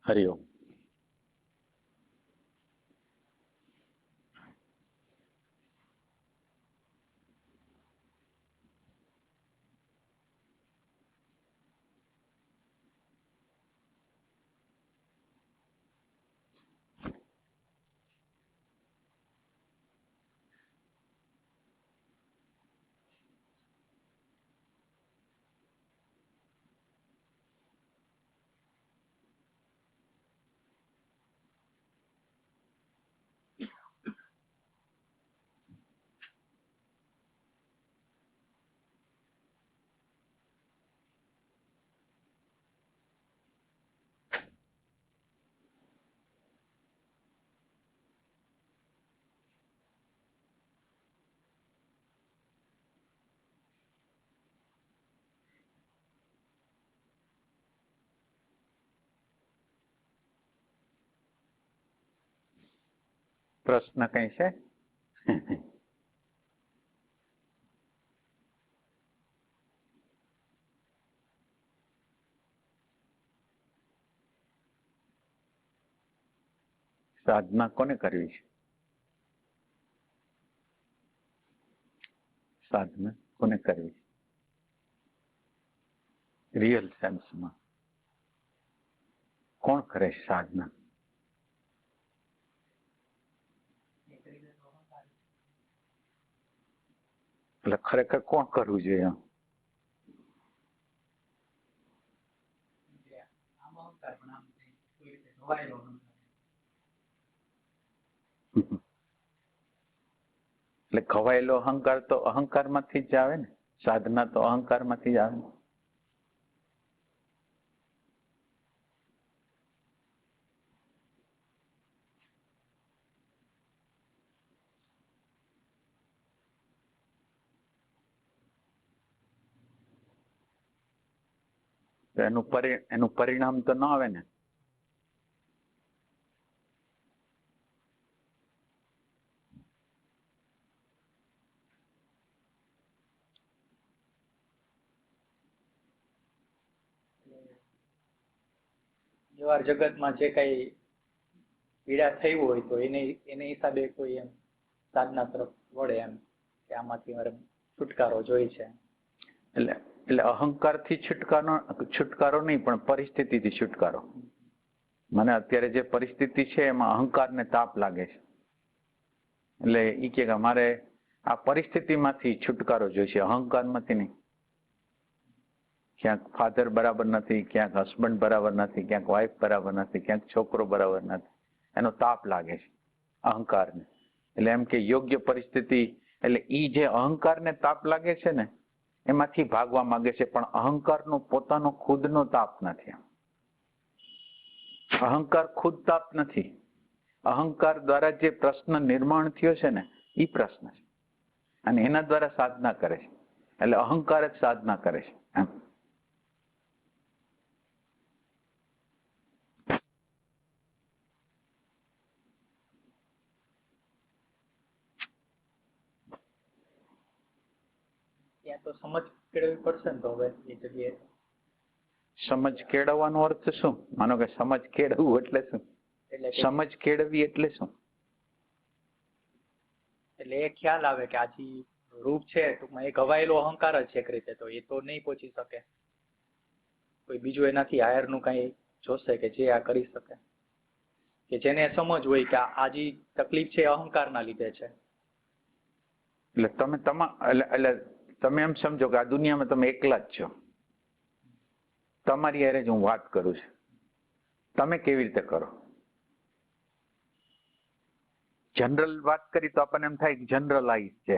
हरिओम। प्रश्न कई है? साधना कोने करवी छे? साधना कोने करवी? रियल सेंस में कोण करे साधना? એટલે ખરેખર કોણ કરવું જોઈએ? એટલે ખવાયેલો અહંકાર તો અહંકાર માંથી જ આવે ને, સાધના તો અહંકાર માંથી જ આવે. એનું પરિણામ તો ના આવે ને. વ્યવહાર જગતમાં જે કઈ પીડા થઈ હોય તો એને હિસાબે કોઈ એમ સાધના તરફ વળે એમ કે આમાંથી મારે છુટકારો જોઈ છે. એટલે અહંકારથી છુટકારો નહીં, પણ પરિસ્થિતિથી છુટકારો. મને અત્યારે જે પરિસ્થિતિ છે એમાં અહંકારને તાપ લાગે છે, એટલે એ કે મારે આ પરિસ્થિતિમાંથી છુટકારો જોઈશે, અહંકારમાંથી નહીં. ક્યાંક ફાધર બરાબર નથી, ક્યાંક હસબન્ડ બરાબર નથી, ક્યાંક વાઈફ બરાબર નથી, ક્યાંક છોકરો બરાબર નથી, એનો તાપ લાગે છે અહંકારને. એટલે એમ કે યોગ્ય પરિસ્થિતિ, એટલે ઈ જે અહંકારને તાપ લાગે છે ને એમાંથી ભાગવા માંગે છે, પણ અહંકારનો પોતાનો ખુદનો તાપ નથી. અહંકાર ખુદ તાપ નથી. અહંકાર દ્વારા જે પ્રશ્ન નિર્માણ થયો છે ને એ પ્રશ્ન છે, અને એના દ્વારા સાધના કરે છે. એટલે અહંકાર જ સાધના કરે છે એમ. ત્યાં તો સમજ કેળવવી પડશે ને. તો હવે એ જગ્યાએ સમજ કેળવવાનો અર્થ શું? માનો કે સમજ કેળવવું એટલે શું? સમજ કેળવવી એટલે શું? એટલે એ ખ્યાલ આવે કે આ રૂપ છે ટૂંકમાં એક હવાયેલો અહંકાર જ છે એક રીતે. તો એ તો નહીં પહોંચી શકે. કોઈ બીજું એનાથી હાયર નું કઈ જોશે કે જે આ કરી શકે, કે જેને સમજ હોય કે આ જે તકલીફ છે અહંકારના લીધે છે. એટલે તમે એમ સમજો કે આ દુનિયામાં તમે એકલા જ છો. તમારી હારે જ હું વાત કરું છું. તમે કેવી રીતે કરો? જનરલ વાત કરી તો આપણને એમ થાય કે જનરલાઇઝ છે.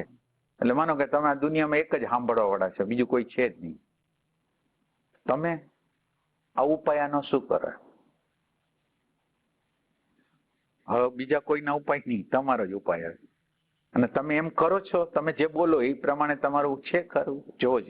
એટલે માનો કે તમે આ દુનિયામાં એક જ સાંભળવા વાળા છો, બીજું કોઈ છે જ નહીં. તમે આ ઉપાયનો શું કરો? હવે બીજા કોઈના ઉપાય નહીં, તમારો જ ઉપાય હશે. અને તમે એમ કરો છો, તમે જે બોલો એ પ્રમાણે તમારું છે ખરું? જોવો જ.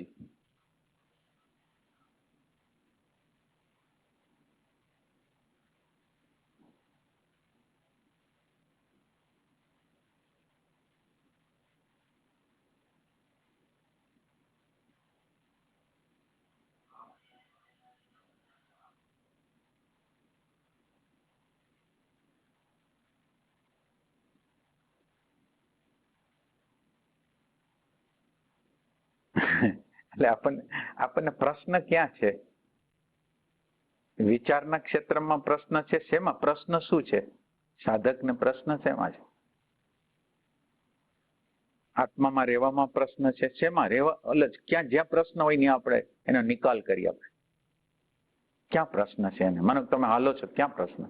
એટલે આપણને પ્રશ્ન ક્યાં છે? વિચારના ક્ષેત્રમાં પ્રશ્ન છે. શેમાં પ્રશ્ન શું છે? સાધકને પ્રશ્ન શેમાં છે? આત્મામાં રહેવામાં પ્રશ્ન છે. શેમાં રહેવા? ક્યાં જ્યાં પ્રશ્ન હોય ત્યાં આપણે એનો નિકાલ કરી આપણે. ક્યાં પ્રશ્ન છે એને? માનો તમે હાલો છો, ક્યાં પ્રશ્ન?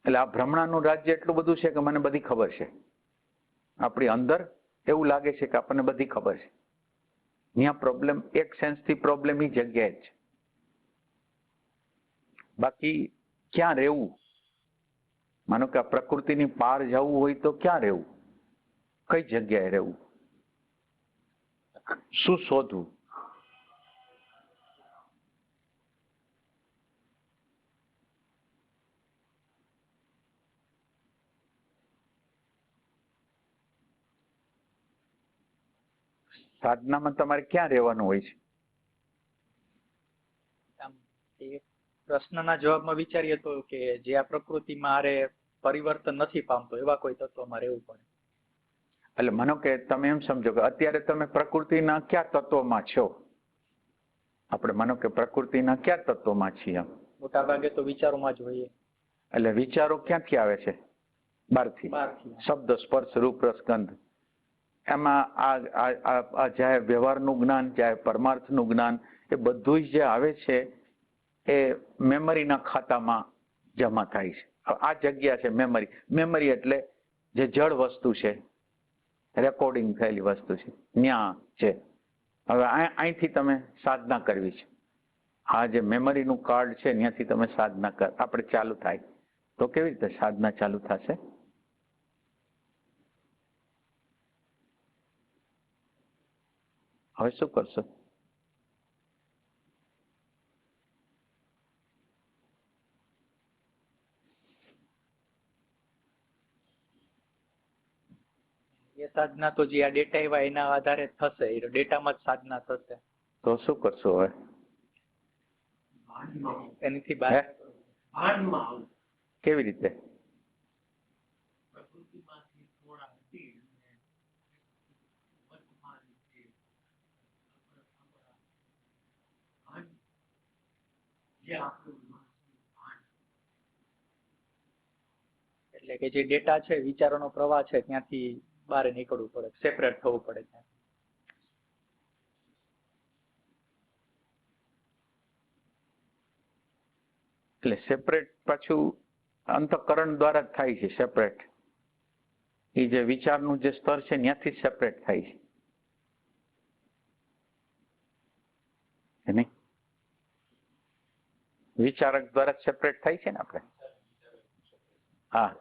એટલે આ ભ્રમણાનું રાજ્ય એટલું બધું છે કે મને બધી ખબર છે. આપણી અંદર એવું લાગે છે કે આપણને બધી ખબર છે. ત્યાં પ્રોબ્લેમ, એક સેન્સથી પ્રોબ્લેમ એ જગ્યાએ જ છે. બાકી ક્યાં રહેવું? માનો કે આ પ્રકૃતિની પાર જવું હોય તો ક્યાં રહેવું? કઈ જગ્યાએ રહેવું? શું શોધવું? સાધનામાં તમારે ક્યાં રહેવાનું હોય છે? આમ એ પ્રશ્નના જવાબમાં વિચારીએ તો કે જે આ પ્રકૃતિમાં હારે પરિવર્તન નથી પામતો એવા કોઈ તત્વમાં રહેવું પડે. એટલે માનો કે તમે એમ સમજો કે અત્યારે તમે પ્રકૃતિના કયા તત્વમાં છો? આપણે માનો કે પ્રકૃતિના કયા તત્વમાં છીએ? મોટા ભાગે તો વિચારોમાં જ હોઈએ. એટલે વિચારો ક્યાંથી આવે છે? બહારથી. શબ્દ, સ્પર્શ, રૂપ, રસ, ગંધ. એમાં આ ચાહે વ્યવહારનું જ્ઞાન, ચાહે પરમાર્થનું જ્ઞાન, એ બધું જે આવે છે એ મેમરીના ખાતામાં જમા થાય છે. આ જગ્યા છે મેમરી. મેમરી એટલે જે જળ વસ્તુ છે, રેકોર્ડિંગ થયેલી વસ્તુ છે, ન્યા છે. હવે અહીંથી તમે સાધના કરવી છે. આ જે મેમરીનું કાર્ડ છે ત્યાંથી તમે સાધના આપણે ચાલુ થાય તો કેવી રીતે સાધના ચાલુ થશે? હવે શું કરશો? એ સાધના તો જે આ ડેટા એવા એના આધારે થશે. એ ડેટામાં જ સાધના થશે. તો શું કરશો હવે? એનાથી બહાર કેવી રીતે? એટલે કે જે ડેટા છે, વિચારોનો પ્રવાહ છે, ત્યાંથી બહાર નીકળવું પડે, સેપરેટ થવું પડે. એટલે સેપરેટ પાછું અંતઃકરણ દ્વારા જ થાય છે. સેપરેટ એ જે વિચારનું જે સ્તર છે ત્યાંથી જ સેપરેટ થાય છે. નહીં, વિચારક દ્વારા સેપરેટ થાય છે ને આપણે. હા,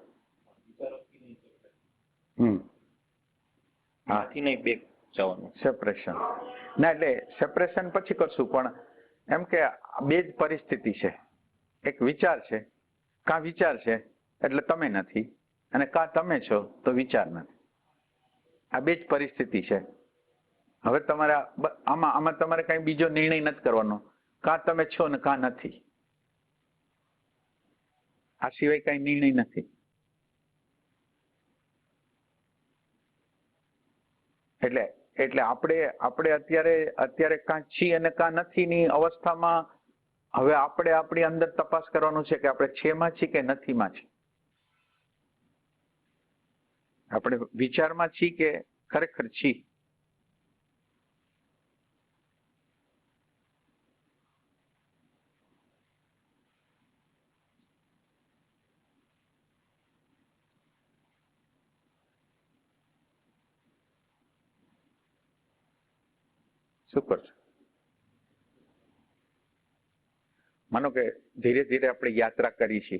સેપરેશન ના, એટલે સેપરેશન પછી કરશું. પણ એમ કે બે જ પરિસ્થિતિ છે. એક વિચાર છે, કાં વિચાર છે એટલે તમે નથી, અને કાં તમે છો તો વિચાર નથી. આ બે જ પરિસ્થિતિ છે. હવે તમારે આમાં તમારે કઈ બીજો નિર્ણય નથી કરવાનો. કાં તમે છો ને કાં નથી. આ સિવાય કઈ નિર્ણય નથી. એટલે આપણે અત્યારે કાં છીએ અને કાં નથી ની અવસ્થામાં હવે આપણે આપણી અંદર તપાસ કરવાનું છે કે આપણે છેમાં છીએ કે નથીમાં છીએ. આપણે વિચારમાં છીએ કે ખરેખર છીએ. શું કરશો? માનો કે ધીરે ધીરે આપણે યાત્રા કરી છે.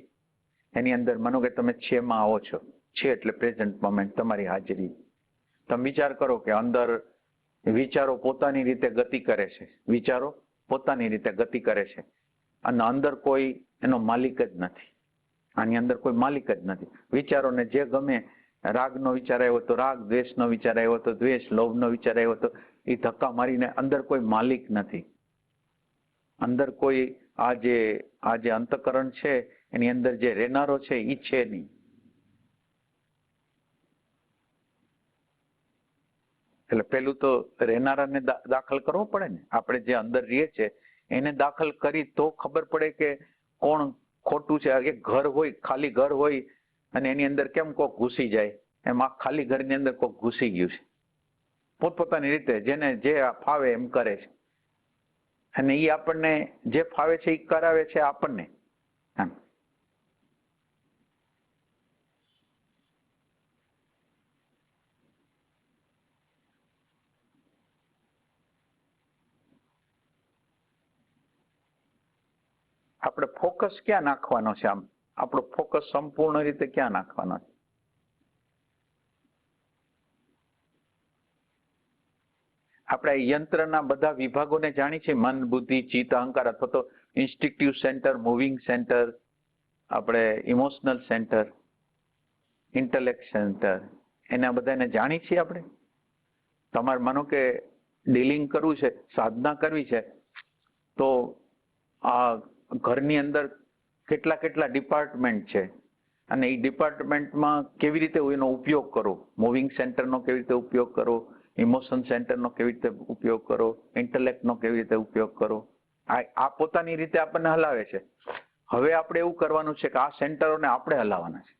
એની અંદર માનો કે તમે છેમાં આવો છો. છે એટલે પ્રેઝન્ટ મોમેન્ટ, તમારી હાજરી. તમે વિચાર કરો કે અંદર વિચારો પોતાની રીતે ગતિ કરે છે. વિચારો પોતાની રીતે ગતિ કરે છે અને અંદર કોઈ એનો માલિક જ નથી. આની અંદર કોઈ માલિક જ નથી. વિચારોને જે ગમે, રાગનો વિચાર આવ્યો તો રાગ, દ્વેષનો વિચાર આવ્યો તો દ્વેષ, લોભનો વિચાર આવ્યો તો એ ધક્કા મારીને, અંદર કોઈ માલિક નથી. અંદર કોઈ આ જે અંતઃકરણ છે એની અંદર જે રહેનારો છે એ છે નહીં. એટલે પેલું તો રહેનારાને દાખલ કરવો પડે ને. આપણે જે અંદર રહીએ છે એને દાખલ કરી તો ખબર પડે કે કોણ ખોટું છે. એક ઘર હોય, ખાલી ઘર હોય, અને એની અંદર કેમ કોક ઘૂસી જાય, એમ આ ખાલી ઘરની અંદર કોક ઘૂસી ગયું છે. પોતપોતાની રીતે જેને જે ફાવે એમ કરે છે, અને એ આપણને જે ફાવે છે એ કરાવે છે આપણને. એમ આપણે ફોકસ ક્યાં નાખવાનો છે? આમ આપણો ફોકસ સંપૂર્ણ રીતે ક્યાં નાખવાનો છે? આપણે યંત્રના બધા વિભાગોને જાણી છે, મન, બુદ્ધિ, ચિત્ત, અહંકાર, અથવા તો ઇન્સ્ટિંક્ટિવ સેન્ટર, મૂવિંગ સેન્ટર, આપણે ઇમોશનલ સેન્ટર, ઇન્ટેલેક્ટ સેન્ટર, એના બધાને જાણી છીએ આપણે. તમારે માનો કે ડીલિંગ કરવું છે, સાધના કરવી છે, તો આ ઘરની અંદર કેટલા કેટલા ડિપાર્ટમેન્ટ છે, અને એ ડિપાર્ટમેન્ટમાં કેવી રીતે એનો ઉપયોગ કરો, મૂવિંગ સેન્ટરનો કેવી રીતે ઉપયોગ કરો, ઇમોશન સેન્ટરનો કેવી રીતે ઉપયોગ કરો, ઇન્ટેલેક્ટનો કેવી રીતે ઉપયોગ કરો. આ પોતાની રીતે આપણને હલાવે છે. હવે આપણે એવું કરવાનું છે કે આ સેન્ટરોને આપણે હલાવવાના છે.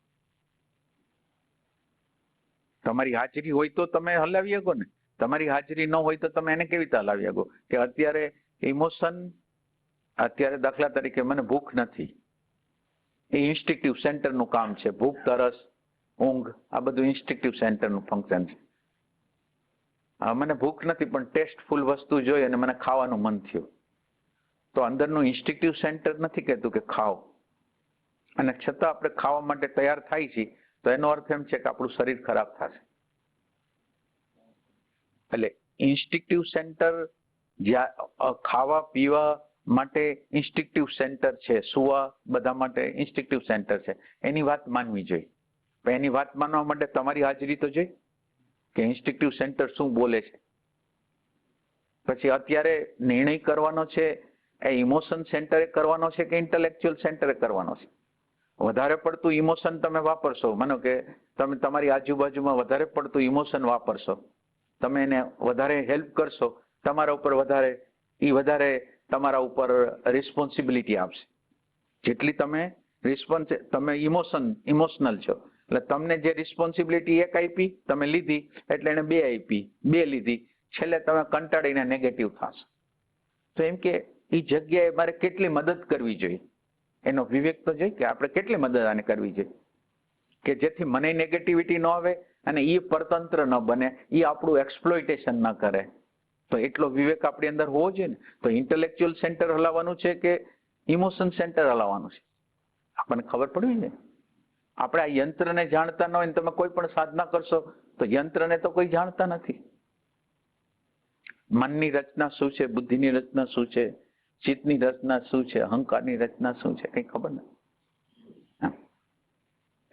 તમારી હાજરી હોય તો તમે હલાવી શકો ને. તમારી હાજરી ન હોય તો તમે એને કેવી રીતે હલાવી શકો? કે અત્યારે ઇમોશન, અત્યારે દાખલા તરીકે મને ભૂખ નથી, એ ઇન્સ્ટિંક્ટિવ સેન્ટરનું કામ છે. ભૂખ, તરસ, ઊંઘ, આ બધું ઇન્સ્ટિંક્ટિવ સેન્ટરનું ફંક્શન છે. મને ભૂખ નથી પણ ટેસ્ટફુલ વસ્તુ જોઈ અને મને ખાવાનું મન થયું, તો અંદરનું ઇન્સ્ટિંક્ટિવ સેન્ટર નથી કહેતું કે ખાઓ, અને છતાં આપણે ખાવા માટે તૈયાર થાય છે, તો એનો અર્થ એમ છે કે આપણું શરીર ખરાબ થશે. એટલે ઇન્સ્ટિંક્ટિવ સેન્ટર ખાવા પીવા માટે ઇન્સ્ટિંક્ટિવ સેન્ટર છે, સુવા બધા માટે ઇન્સ્ટિંક્ટિવ સેન્ટર છે. એની વાત માનવી જોઈએ. પણ એની વાત માનવા માટે તમારી હાજરી તો જોઈએ કે ઇન્સ્ટિંક્ટિવ સેન્ટર શું બોલે છે. પછી અત્યારે નિર્ણય કરવાનો છે એ ઇમોશન સેન્ટરે કરવાનો છે કે ઇન્ટેલેક્ચ્યુઅલ સેન્ટરે કરવાનો છે. વધારે પડતું ઇમોશન તમે વાપરશો, માનો કે તમે તમારી આજુબાજુમાં વધારે પડતું ઇમોશન વાપરશો, તમે એને વધારે હેલ્પ કરશો, તમારા ઉપર વધારે તમારા ઉપર રિસ્પોન્સિબિલિટી આપશે. જેટલી તમે ઇમોશનલ છો, એટલે તમને જે રિસ્પોન્સિબિલિટી એક આપી, તમે લીધી, એટલે એને 2 આપી, 2 લીધી, છેલ્લે તમે કંટાળીને નેગેટિવ થશો. તો એમ કે એ જગ્યાએ મારે કેટલી મદદ કરવી જોઈએ, એનો વિવેક તો જોઈએ કે આપણે કેટલી મદદ આને કરવી જોઈએ, કે જેથી મને નેગેટિવિટી ન આવે અને એ પરતંત્ર ન બને, એ આપણું એક્સપ્લોઇટેશન ન કરે. તો એટલો વિવેક આપણી અંદર હોવો જોઈએ ને. તો ઇન્ટેલેક્ચ્યુઅલ સેન્ટર હલાવવાનું છે કે ઇમોશન સેન્ટર હલાવવાનું છે, આપણને ખબર પડવી ને. આપણે આ યંત્રને જાણતા ન હોય ને તમે કોઈ પણ સાધના કરશો તો યંત્રને તો કોઈ જાણતા નથી. મનની રચના શું છે, બુદ્ધિની રચના શું છે, ચિત્તની રચના શું છે, અહંકારની રચના શું છે, કઈ ખબર નથી.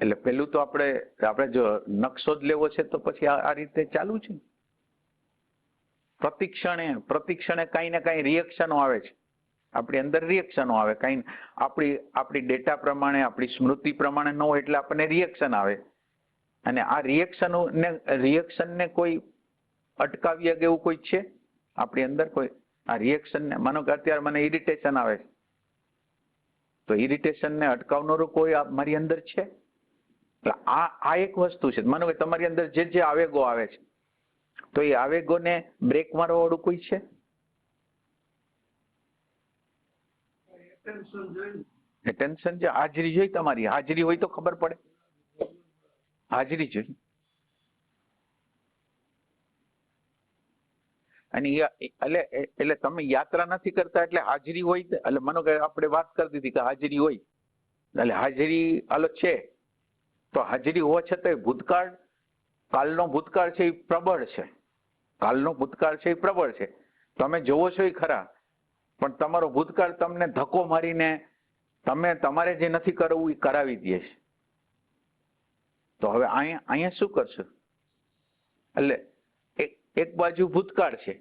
એટલે પેલું તો આપણે જો નકશો જ લેવો છે તો પછી આ રીતે ચાલુ છે. પ્રતિક્ષણે કઈ ને કઈ રિએક્શનો આવે છે, આપણી અંદર રિએક્શનો આવે. કઈ આપણી ડેટા પ્રમાણે, આપણી સ્મૃતિ પ્રમાણે ન હોય એટલે આપણને રિએક્શન આવે, અને આ રિએક્શનને કોઈ અટકાવી શકે એવું કોઈ છે આપણી અંદર? કોઈ આ રિએક્શનને, માનો કે અત્યારે મને ઇરિટેશન આવે છે, તો ઇરિટેશનને અટકાવનારું કોઈ મારી અંદર છે? એટલે આ એક વસ્તુ છે. માનો કે તમારી અંદર જે આવેગો આવે છે, તો એ આવેગોને બ્રેક મારવા વાળું કોઈ છે? ટેન્શન છે, હાજરી જોઈ, તમારી હાજરી હોય તો ખબર પડે. હાજરી જોઈ, અને એટલે તમે યાત્રા નથી કરતા એટલે હાજરી હોય. એટલે માનો કે આપણે વાત કરતી હતી કે હાજરી હોય, એટલે હાજરી હાલો છે, તો હાજરી હોવા છતાં ભૂતકાળ, કાલનો ભૂતકાળ છે એ પ્રબળ છે. કાલનો ભૂતકાળ છે એ પ્રબળ છે, તમે જોવો છો એ ખરા, પણ તમારો ભૂતકાળ તમને ધક્કો મારીને તમારે જે નથી કરવું એ કરાવી દે છે. તો હવે અહીંયા શું કરશો? એટલે એક બાજુ ભૂતકાળ છે,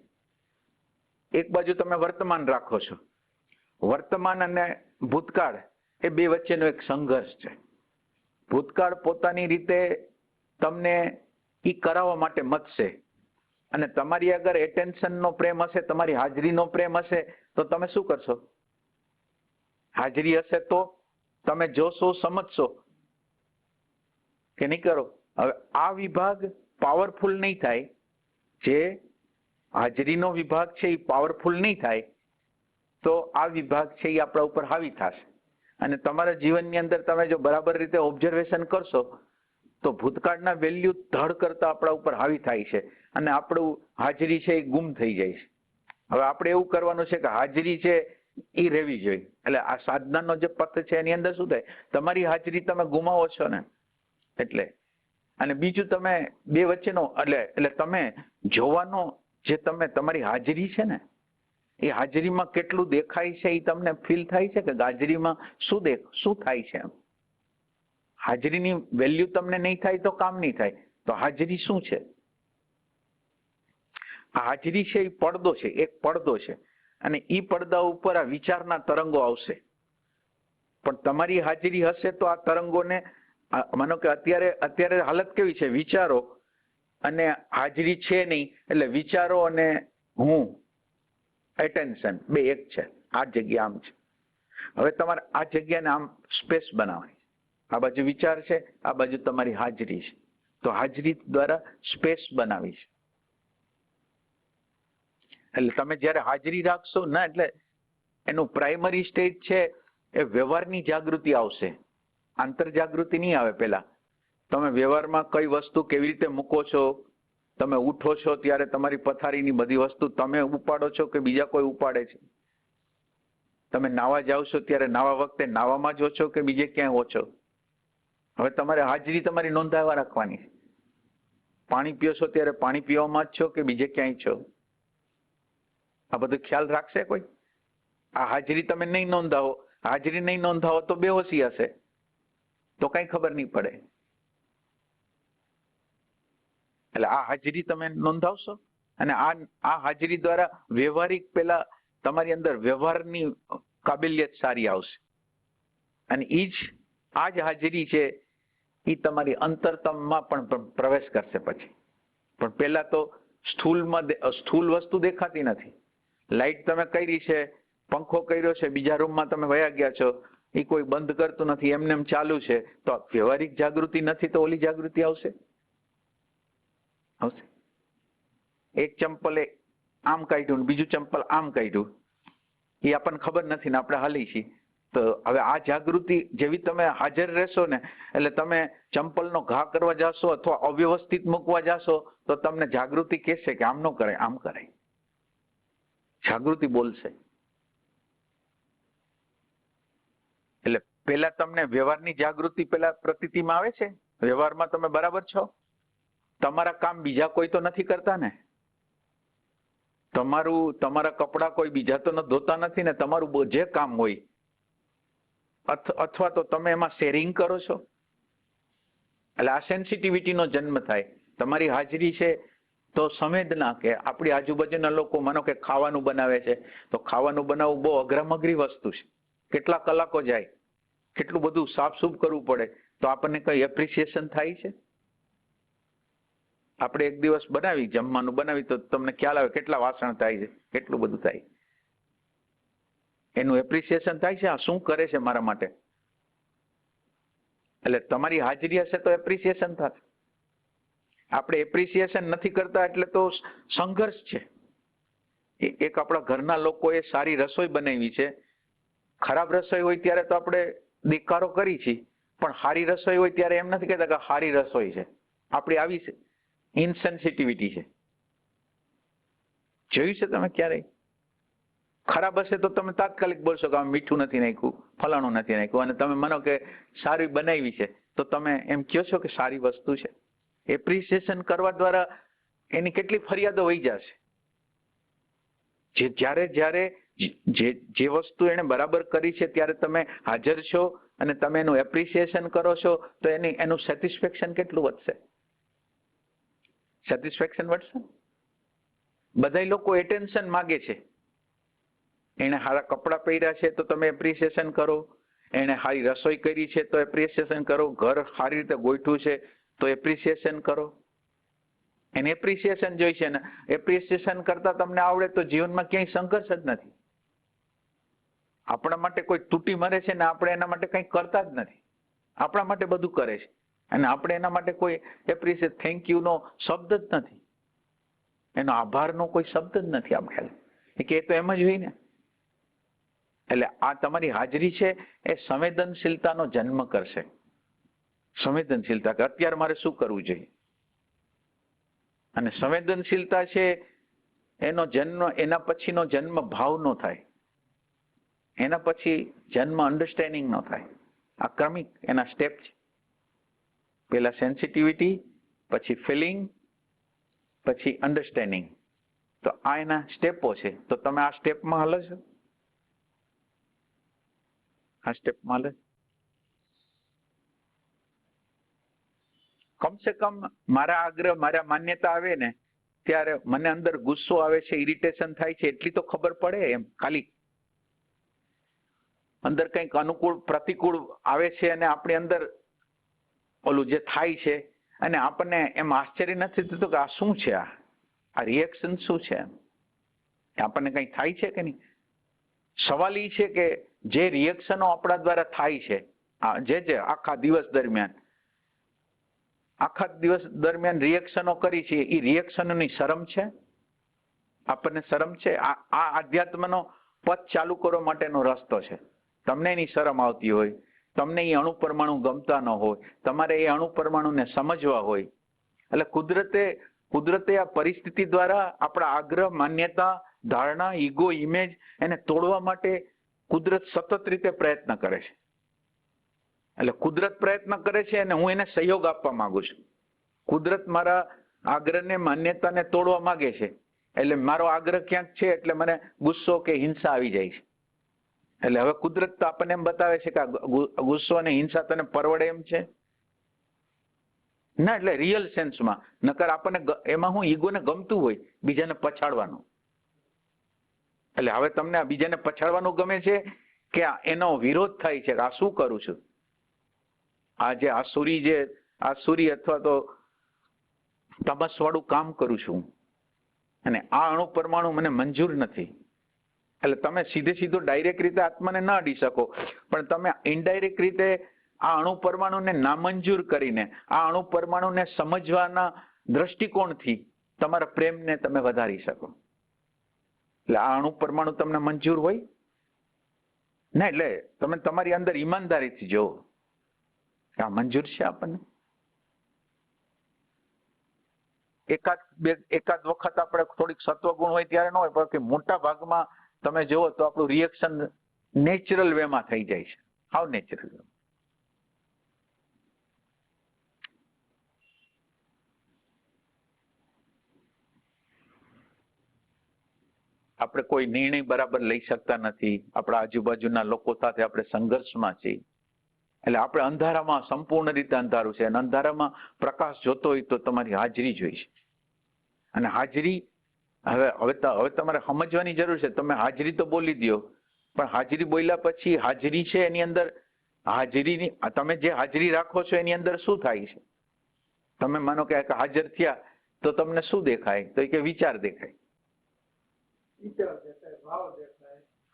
એક બાજુ તમે વર્તમાન રાખો છો. વર્તમાન અને ભૂતકાળ એ બે વચ્ચેનો એક સંઘર્ષ છે. ભૂતકાળ પોતાની રીતે તમને ઈ કરાવવા માટે મથશે, અને તમારી અગર એટેન્શનનો પ્રેમ હશે, તમારી હાજરીનો પ્રેમ હશે, તો તમે શું કરશો? હાજરી હશે તો તમે જોશો, સમજશો કે નહીં કરો? હવે આ વિભાગ પાવરફુલ નહીં થાય, જે હાજરીનો વિભાગ છે એ પાવરફુલ નહીં થાય, તો આ વિભાગ છે એ આપણા ઉપર હાવી થશે. અને તમારા જીવનની અંદર તમે જો બરાબર રીતે ઓબ્ઝર્વેશન કરશો તો ભૂતકાળના વેલ્યુ ધડ કરતા આપણા ઉપર હાવી થાય છે અને આપણું હાજરી છે એ ગુમ થઈ જાય છે. હવે આપણે એવું કરવાનું છે કે હાજરી છે એ રહેવી જોઈએ. એટલે આ સાધનાનો જે પથ છે એની અંદર શું થાય, તમારી હાજરી તમે ગુમાવો છો ને એટલે. અને બીજું તમે બે વચ્ચેનો એટલે તમે જોવાનો જે તમારી હાજરી છે ને એ હાજરીમાં કેટલું દેખાય છે એ તમને ફીલ થાય છે કે હાજરીમાં શું થાય છે? હાજરીની વેલ્યુ તમને નહીં થાય તો કામ નહીં થાય. તો હાજરી શું છે? આ હાજરી છે એ પડદો છે, એક પડદો છે, અને એ પડદા ઉપર આ વિચારના તરંગો આવશે. પણ તમારી હાજરી હશે તો આ તરંગોને, માનો કે અત્યારે હાલત કેવી છે, વિચારો અને હાજરી છે નહીં, એટલે વિચારો અને હું એટેન્શન બે એક છે. આ જગ્યા આમ છે. હવે તમારે આ જગ્યાને આમ સ્પેસ બનાવવાની. આ બાજુ વિચાર છે, આ બાજુ તમારી હાજરી છે. તો હાજરી દ્વારા સ્પેસ બનાવી છે. એટલે તમે જ્યારે હાજરી રાખશો ને, એટલે એનું પ્રાઇમરી સ્ટેજ છે એ વ્યવહારની જાગૃતિ આવશે, આંતર જાગૃતિ નહીં આવે. પહેલા તમે વ્યવહારમાં કઈ વસ્તુ કેવી રીતે મૂકો છો, તમે ઉઠો છો ત્યારે તમારી પથારીની બધી વસ્તુ તમે ઉપાડો છો કે બીજા કોઈ ઉપાડે છે? તમે નાવા જાઓ છો ત્યારે નાવા વખતે નાવામાં જ છો કે બીજે ક્યાંય હો છો? હવે તમારે હાજરી તમારી નોંધાવા રાખવાની. પાણી પીઓ છો ત્યારે પાણી પીવામાં જ છો કે બીજે ક્યાંય છો? આ બધું ખ્યાલ રાખશે કોઈ? આ હાજરી તમે નહીં નોંધાવો, હાજરી નહીં નોંધાવો તો બેહોશી હશે, તો કઈ ખબર નહીં પડે. એટલે આ હાજરી તમે નોંધાવશો અને આ હાજરી દ્વારા વ્યવહારિક પેલા તમારી અંદર વ્યવહારની કાબિલિયત સારી આવશે. અને આ જ હાજરી છે એ તમારી અંતરતમમાં પણ પ્રવેશ કરશે પછી. પણ પેલા તો સ્થૂલ વસ્તુ દેખાતી નથી. લાઈટ તમે કરી છે, પંખો કર્યો છે, બીજા રૂમમાં તમે વયા ગયા છો, એ કોઈ બંધ કરતું નથી, એમને એમ ચાલુ છે, તો વ્યવહારિક જાગૃતિ નથી તો ઓલી જાગૃતિ આવશે. એક ચંપલ આમ કાઢ્યું, બીજું ચંપલ આમ કાઢ્યું, એ આપણને ખબર નથી ને આપણે હાલી છીએ. તો હવે આ જાગૃતિ જેવી તમે હાજર રહેશો ને, એટલે તમે ચંપલનો ઘા કરવા જાશો અથવા અવ્યવસ્થિત મૂકવા જાશો તો તમને જાગૃતિ કહેશે કે આમ ન કરાય, આમ કરાય. જાગૃતિ બોલશે. એટલે પેલા તમને વ્યવહારની જાગૃતિ પેલા પ્રતીતિમાં આવે છે. વ્યવહારમાં તમે બરાબર છો, તમારા કામ બીજા કોઈ તો નથી કરતા ને, તમારા કપડા કોઈ બીજા તો ધોતા નથી ને, તમારું જે કામ હોય અથવા તો તમે એમાં શેરિંગ કરો છો. એટલે આ સેન્સિટિવિટીનો જન્મ થાય. તમારી હાજરી છે તો સંવેદના, કે આપણી આજુબાજુના લોકો માનો કે ખાવાનું બનાવે છે તો ખાવાનું બનાવવું બહુ અઘરામઘરી વસ્તુ છે. કેટલા કલાકો જાય, કેટલું બધું સાફસૂફ કરવું પડે, તો આપણને કઈ એપ્રિસિએશન થાય છે? આપણે એક દિવસ જમવાનું બનાવી તો તમને ખ્યાલ આવે કેટલા વાસણ થાય છે, કેટલું બધું થાય. એનું એપ્રિસિએશન થાય છે, આ શું કરે છે મારા માટે. એટલે તમારી હાજરી હશે તો એપ્રિસિએશન થશે. આપણે એપ્રિસિએશન નથી કરતા એટલે તો સંઘર્ષ છે. એક આપણા ઘરના લોકોએ સારી રસોઈ બનાવી છે, ખરાબ રસોઈ હોય ત્યારે તો આપણે દેકારો કરી છીએ, પણ સારી રસોઈ હોય ત્યારે એમ નથી કહેતા કે સારી રસોઈ છે. આપણી આવી ઇનસેન્સિટિવિટી છે. જોયું છે તમે ક્યારેય? ખરાબ હશે તો તમે તાત્કાલિક બોલશો કે મીઠું નથી નાખ્યું, ફલાણું નથી નાખ્યું, અને તમે માનો કે સારી બનાવી છે તો તમે એમ કહો છો કે સારી વસ્તુ છે. એપ્રિસિએશન કરવા દ્વારા એની કેટલી ફરિયાદો વહી જશે. જ્યારે જે વસ્તુ એને બરાબર કરી છે ત્યારે તમે હાજર છો અને તમે એનું એપ્રિસિએશન કરો છો તો એનું સેટિસ્ફેક્શન કેટલું વધશે? સેટિસ્ફેક્શન વધશે. બધા લોકો એટેન્શન માગે છે. એને સારા કપડાં પહેર્યા છે તો તમે એપ્રિસિએશન કરો, એને સારી રસોઈ કરી છે તો એપ્રિસિએશન કરો, ઘર સારી રીતે ગોઠવું છે તો એપ્રિસિએશન કરો. એને એપ્રિસિએશન જોઈ છે ને એપ્રિસિએશન કરતા તમને આવડે તો જીવનમાં ક્યાંય સંઘર્ષ જ નથી. આપણા માટે કોઈ તૂટી મરે છે ને આપણે એના માટે કંઈ કરતા જ નથી. આપણા માટે બધું કરે છે અને આપણે એના માટે કોઈ એપ્રિસિએટ થેન્ક યુ નો શબ્દ જ નથી, એનો આભારનો કોઈ શબ્દ જ નથી આપણે કે એ તો એમ જ હોય ને. એટલે આ તમારી હાજરી છે એ સંવેદનશીલતાનો જન્મ કરશે. સંવેદનશીલતા કે અત્યારે મારે શું કરવું જોઈએ, અને સંવેદનશીલતા છે એનો જન્મ, એના પછીનો જન્મ ભાવનો થાય, એના પછી જન્મ અન્ડરસ્ટેન્ડિંગ નો થાય. આ ક્રમિક એના સ્ટેપ છે. પેલા સેન્સિટિવિટી, પછી ફિલિંગ, પછી અન્ડરસ્ટેન્ડિંગ. તો આ એના સ્ટેપો છે. તો તમે આ સ્ટેપમાં હાલો છો? આ સ્ટેપમાં હાલે? કમસે કમ મારા આગ્રહ, મારા માન્યતા આવે ને ત્યારે મને અંદર ગુસ્સો આવે છે, ઇરિટેશન થાય છે, એટલી તો ખબર પડે. એમ ખાલી અંદર કંઈક અનુકૂળ પ્રતિકૂળ આવે છે અને આપણી અંદર ઓલું જે થાય છે અને આપણને એમ આશ્ચર્ય નથી થતું કે આ શું છે, આ રિએક્શન શું છે, આપણને કંઈ થાય છે કે નહીં. સવાલ એ છે કે જે રિએક્શનો આપણા દ્વારા થાય છે, જે આખા દિવસ દરમિયાન રિએક્શનો કરી છે, એ રિએક્શનોની શરમ છે? આપણને શરમ છે? આ આધ્યાત્મનો પથ ચાલુ કરવા માટેનો રસ્તો છે. તમને એની શરમ આવતી હોય, તમને એ અણુ પરમાણુ ગમતા ન હોય, તમારે એ અણુ પરમાણુને સમજવા હોય, એટલે કુદરતે આ પરિસ્થિતિ દ્વારા આપણા આગ્રહ, માન્યતા, ધારણા, ઈગો, ઇમેજ એને તોડવા માટે કુદરત સતત રીતે પ્રયત્ન કરે છે. એટલે કુદરત પ્રયત્ન કરે છે અને હું એને સહયોગ આપવા માંગુ છું. કુદરત મારા આગ્રહને, માન્યતાને તોડવા માંગે છે, એટલે મારો આગ્રહ ક્યાંક છે એટલે મને ગુસ્સો કે હિંસા આવી જાય છે. એટલે હવે કુદરત તો આપણને એમ બતાવે છે કે ગુસ્સો અને હિંસા તને પરવડે એમ છે ના. એટલે રિયલ સેન્સમાં નકર આપણને એમાં હું ઈગોને ગમતું હોય બીજાને પછાડવાનું. એટલે હવે તમને આ બીજાને પછાડવાનું ગમે છે કે એનો વિરોધ થાય છે કે આ શું કરું છું, આ જે આસુરી અથવા તો તમસવાળું કામ કરું છું અને આ અણુ પરમાણુ મને મંજૂર નથી. એટલે તમે સીધો ડાયરેક્ટ રીતે આત્માને ના અડી શકો, પણ તમે ઇનડાયરેક્ટ રીતે આ અણુ પરમાણુને નામંજૂર કરીને આ અણુ પરમાણુને સમજવાના દ્રષ્ટિકોણથી તમારા પ્રેમને તમે વધારી શકો. એટલે આ અણુ પરમાણુ તમને મંજૂર હોય ના, એટલે તમે તમારી અંદર ઈમાનદારીથી જોવો આ મંજૂર છે આપણને. એકાદ વખત આપણે થોડીક સત્વગુણ હોય ત્યારે ન હોય, પણ કે મોટા ભાગમાં તમે જુઓ તો આપણું રિએક્શન નેચરલ વેમાં થઈ જાય છે. હાવ નેચરલ. આપણે કોઈ નિર્ણય બરાબર લઈ શકતા નથી, આપણા આજુબાજુના લોકો સાથે આપણે સંઘર્ષમાં છીએ. એટલે આપણે અંધારામાં, સંપૂર્ણ રીતે અંધારું છે અને અંધારામાં પ્રકાશ જોતો હોય તો તમારી હાજરી જોઈશે. અને હાજરી હવે તમારે સમજવાની જરૂર છે. તમે હાજરી તો બોલી દો, પણ હાજરી બોલ્યા પછી હાજરી છે એની અંદર હાજરીની તમે જે હાજરી રાખો છો એની અંદર શું થાય છે? તમે માનો કે હાજર થયા તો તમને શું દેખાય? તો કે વિચાર દેખાય.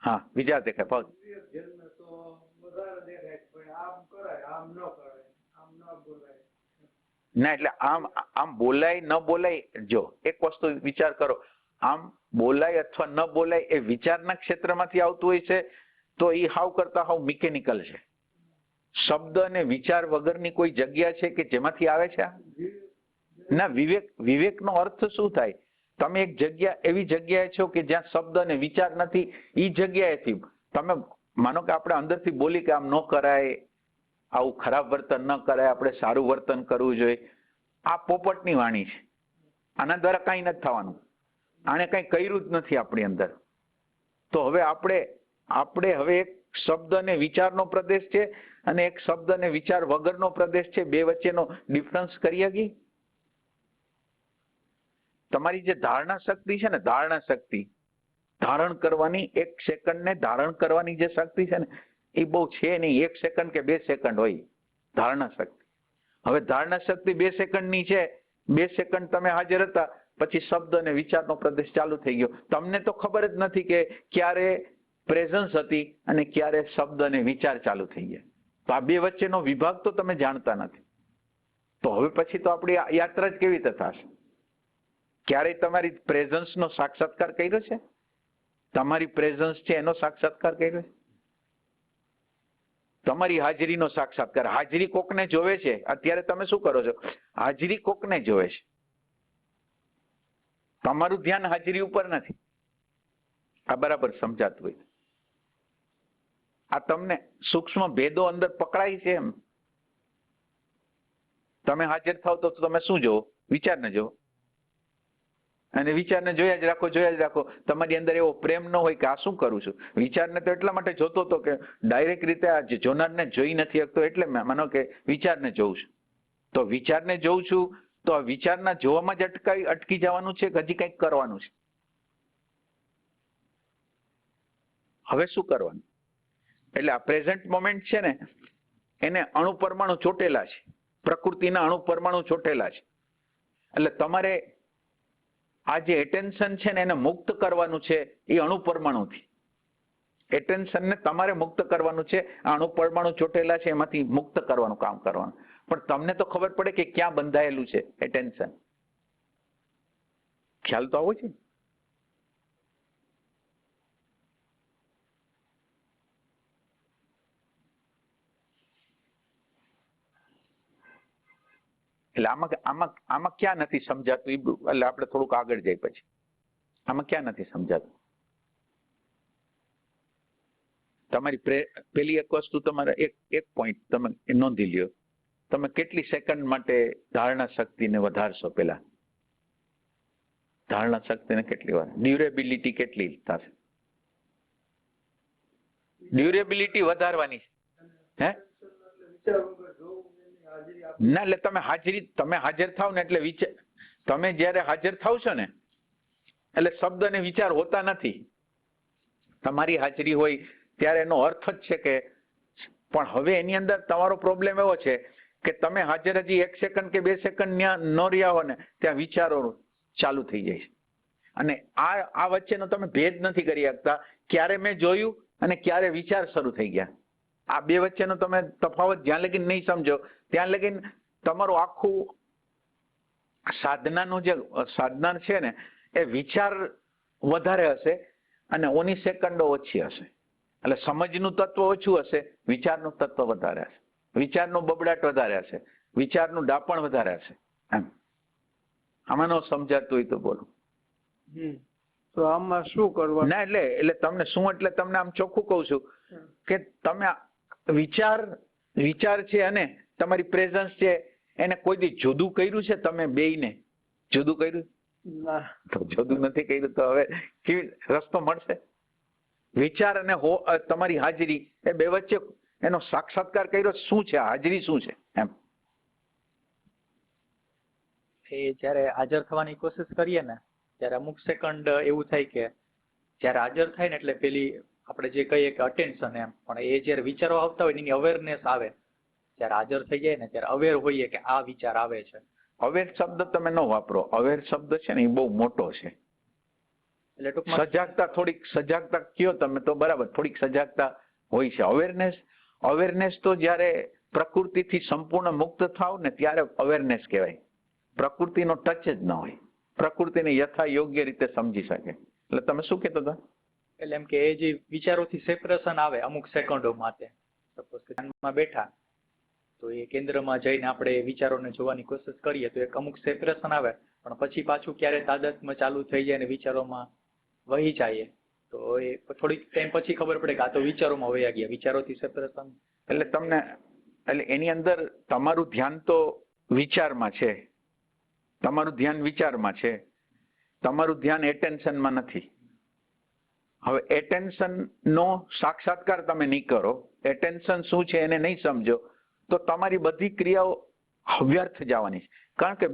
હા, વિચાર દેખાય, ભાવ ના. એટલે આમ બોલાય ન બોલાય, જો એક વસ્તુ વિચાર કરો, આમ બોલાય અથવા ન બોલાય એ વિચારના ક્ષેત્રમાંથી આવતું હોય છે તો એ હાવ કરતા હાવ મિકેનિકલ છે. શબ્દ અને વિચાર વગરની કોઈ જગ્યા છે કે જેમાંથી આવે છે ના. વિવેકનો અર્થ શું થાય? તમે એક જગ્યા, એવી જગ્યાએ છો કે જ્યાં શબ્દ અને વિચાર નથી, એ જગ્યાએથી તમે માનો કે આપણે અંદરથી બોલી કે આમ ન કરાય, આવું ખરાબ વર્તન ન કરાય, આપણે સારું વર્તન કરવું જોઈએ. આ પોપટની વાણી છે. આના દ્વારા કાંઈ નથી થવાનું. આને કંઈ કર્યું જ નથી આપણી અંદર. તો હવે આપણે હવે એક શબ્દ અને વિચારનો પ્રદેશ છે અને એક શબ્દ અને વિચાર વગરનો પ્રદેશ છે. બે વચ્ચેનો ડિફરન્સ કરી શકી? તમારી જે ધારણા શક્તિ છે ને, ધારણા શક્તિ ધારણ કરવાની, એક સેકન્ડને ધારણ કરવાની જે શક્તિ છે ને, એ બહુ છે નહીં. 1 સેકન્ડ કે 2 સેકન્ડ હોય ધારણા શક્તિ. હવે ધારણા શક્તિ 2 સેકન્ડની છે, 2 સેકન્ડ તમે હાજર હતા, પછી શબ્દ અને વિચારનો પ્રદેશ ચાલુ થઈ ગયો. તમને તો ખબર જ નથી કે ક્યારે પ્રેઝન્સ હતી અને ક્યારે શબ્દ અને વિચાર ચાલુ થઈ ગયા. તો આ 2 વચ્ચેનો વિભાગ તો તમે જાણતા નથી. તો હવે પછી તો આપણી યાત્રા જ કેવી રીતે થશે? ક્યારેય તમારી પ્રેઝન્સનો સાક્ષાત્કાર કર્યો છે? તમારી પ્રેઝન્સ છે એનો સાક્ષાત્કાર કર્યો છે? તમારી હાજરીનો સાક્ષાત્કાર. હાજરી કોકને જોવે છે. અત્યારે તમે શું કરો છો? હાજરી કોકને જોવે છે. તમારું ધ્યાન હાજરી ઉપર નથી. આ બરાબર સમજાતું હોય. આ તમને સૂક્ષ્મ ભેદો અંદર પકડાય છે એમ. તમે હાજર થાવ તો તમે શું જોવો? વિચારને જોવો. અને વિચારને જોયા જ રાખો. તમારી અંદર એવો પ્રેમ ન હોય કે આ શું કરું છું. વિચારને તો એટલા માટે જોતો હતો કે ડાયરેક્ટ રીતે આ જોનારને જોઈ નથી શકતો, એટલે માનો કે વિચારને જોઉં છું. તો વિચારને જોઉં છું તો આ વિચારના જોવામાં જ અટકી જવાનું છે કે હજી કંઈક કરવાનું છે? હવે શું કરવાનું? એટલે આ પ્રેઝન્ટ મોમેન્ટ છે ને, એને અણુ પરમાણુ ચોટેલા છે. પ્રકૃતિના અણુ પરમાણુ ચોટેલા છે. એટલે તમારે આ જે એટેન્શન છે ને એને મુક્ત કરવાનું છે એ અણુ પરમાણુથી. એટેન્શનને તમારે મુક્ત કરવાનું છે. આ અણુ પરમાણુ ચોટેલા છે એમાંથી મુક્ત કરવાનું કામ કરવાનું. પણ તમને તો ખબર પડે કે ક્યાં બંધાયેલું છે એટેન્શન. ખ્યાલ તો આવો છે. એટલે આમાં ક્યાં નથી સમજાતું? એટલે આપણે થોડુંક આગળ જઈએ પછી. આમાં ક્યાં નથી સમજાતું? તમારી પેલી એક વસ્તુ, તમારે એક પોઈન્ટ તમે નોંધી લ્યો. તમે કેટલી સેકન્ડ માટે ધારણા શક્તિને વધારશો? પેલા ધારણા શક્તિને કેટલી વાર, ડ્યુરેબિલિટી કેટલી થશે? ડ્યુરેબિલિટી વધારવાની હે? ના, એટલે તમે હાજર થાવ ને એટલે તમે જયારે હાજર થાવ છો ને એટલે શબ્દ અને વિચાર હોતા નથી. તમારી હાજરી હોય ત્યારે એનો અર્થ જ છે કે, પણ હવે એની અંદર તમારો પ્રોબ્લેમ એવો છે કે તમે હાજર હજી 1 સેકન્ડ કે 2 સેકન્ડ ન રહ્યા હો ને ત્યાં વિચારો ચાલુ થઈ જાય છે. અને આ વચ્ચેનો તમે ભેદ નથી કરી શકતા. ક્યારે મેં જોયું અને ક્યારે વિચાર શરૂ થઈ ગયા. આ 2 વચ્ચેનો તમે તફાવત જ્યાં લગીન નહીં સમજો ત્યાં લગીન તમારું આખું સાધનાનું જે સાધના છે ને એ વિચાર વધારે હશે અને ઓની સેકન્ડો ઓછી હશે. એટલે સમજનું તત્વ ઓછું હશે, વિચારનું તત્વ વધારે હશે. વિચારનું બબડાટ વધારે હશે, વિચારનું ડાપણ વધારે હશે. એમ આમાં ન સમજાતું હોય તો બોલો. તો આમાં શું કરવાનું? ના, એટલે તમને શું, એટલે તમને આમ ચોખ્ખું કહું છું કે તમે વિચાર છે અને તમારી પ્રેઝન્સ છે એને કોઈ દી જુદું કર્યું છે? તમે બેયને જુદું કર્યું? ના, તો જુદું નથી કર્યું તો હવે કેવી રસ્તો મળશે? વિચાર અને તમારી હાજરી એ 2 વચ્ચે એનો સાક્ષાત્કાર કર્યો. શું છે હાજરી? શું છે એમ? એ જયારે હાજર થવાની કોશિશ કરીએ ને ત્યારે અમુક સેકન્ડ એવું થાય કે જયારે હાજર થાય ને એટલે પેલી આપણે જે કહીએ કે અટેન્શન એમ, પણ એ જયારે વિચારો આવતા હોય એની અવેરનેસ આવે. જયારે હાજર થઈ જાય ને ત્યારે અવેર હોઈએ કે આ વિચાર આવે છે. અવેર શબ્દ તમે ન વાપરો. અવેર શબ્દ છે ને એ બહુ મોટો છે. એટલે ટૂંકમાં થોડીક સજાગતા કયો તમે તો બરાબર, થોડીક સજાગતા હોય છે. અવેરનેસ તો જયારે પ્રકૃતિથી સંપૂર્ણ મુક્ત થાવ ને ત્યારે અવેરનેસ કહેવાય. પ્રકૃતિનો ટચ જ ન હોય, પ્રકૃતિને યથા યોગ્ય રીતે સમજી શકે. એટલે તમે શું કહેતો હતા? એટલે એમ કે એ જે વિચારોથી સેપરેશન આવે અમુક સેકન્ડો માટે, સપોઝ કે ધ્યાનમાં બેઠા તો એ કેન્દ્રમાં જઈને આપણે વિચારોને જોવાની કોશિશ કરીએ તો એક અમુક સેપરેશન આવે, પણ પછી પાછું ક્યારે તાદાત્મ્ય ચાલુ થઈ જાય ને વિચારોમાં વહી જાય તો એ થોડીક ટાઈમ પછી ખબર પડે કે આ તો વિચારોમાં વહ્યા ગયા, વિચારોથી સેપરેશન. એટલે એની અંદર તમારું ધ્યાન તો વિચારમાં છે, તમારું ધ્યાન વિચારમાં છે, તમારું ધ્યાન એટેન્શનમાં નથી. હવે એટેન્શનનો સાક્ષાત્કાર તમે નહીં કરો, એટેન્શન શું છે એને નહીં સમજો તો તમારી બધી ક્રિયાઓ વ્યર્થ જવાની છે. કારણ કે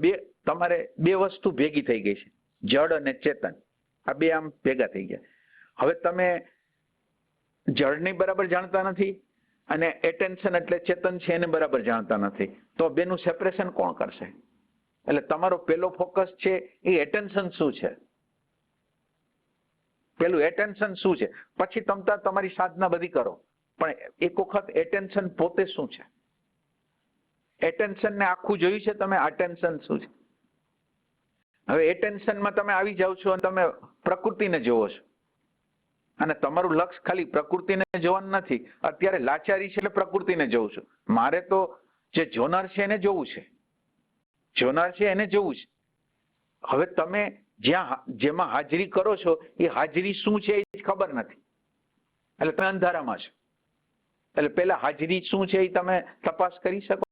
તમારે 2 વસ્તુ ભેગી થઈ ગઈ છે, જડ અને ચેતન. આ 2 આમ ભેગા થઈ ગયા. હવે તમે જડને બરાબર જાણતા નથી અને એટેન્શન એટલે ચેતન છે એને બરાબર જાણતા નથી, તો બેનું સેપરેશન કોણ કરશે? એટલે તમારો પેલો ફોકસ છે એ એટેન્શન શું છે, પેલું એટેન્શન શું છે, પછી તમતા તમારી સાધના બધી કરો, પણ એક વખત એટેન્શન પોતે શું છે, એટેન્શન ને આખું જોયું છે તમે, અટેન્શન શું છે. હવે એટેન્શનમાં તમે આવી જાઓ છો અને તમે પ્રકૃતિને જોવો છો, અને તમારું લક્ષ્ય ખાલી પ્રકૃતિને જોવાનું નથી. અત્યારે લાચારી છે એટલે પ્રકૃતિને જોઉં છું. મારે તો જે જોનાર છે એને જોવું છે, જોનાર છે એને જોવું છે. હવે તમે જેમાં હાજરી કરો છો એ હાજરી શું છે એ ખબર નથી, એટલે તમે અંધારામાં છો. એટલે પેલા હાજરી શું છે એ તમે તપાસ કરી શકો.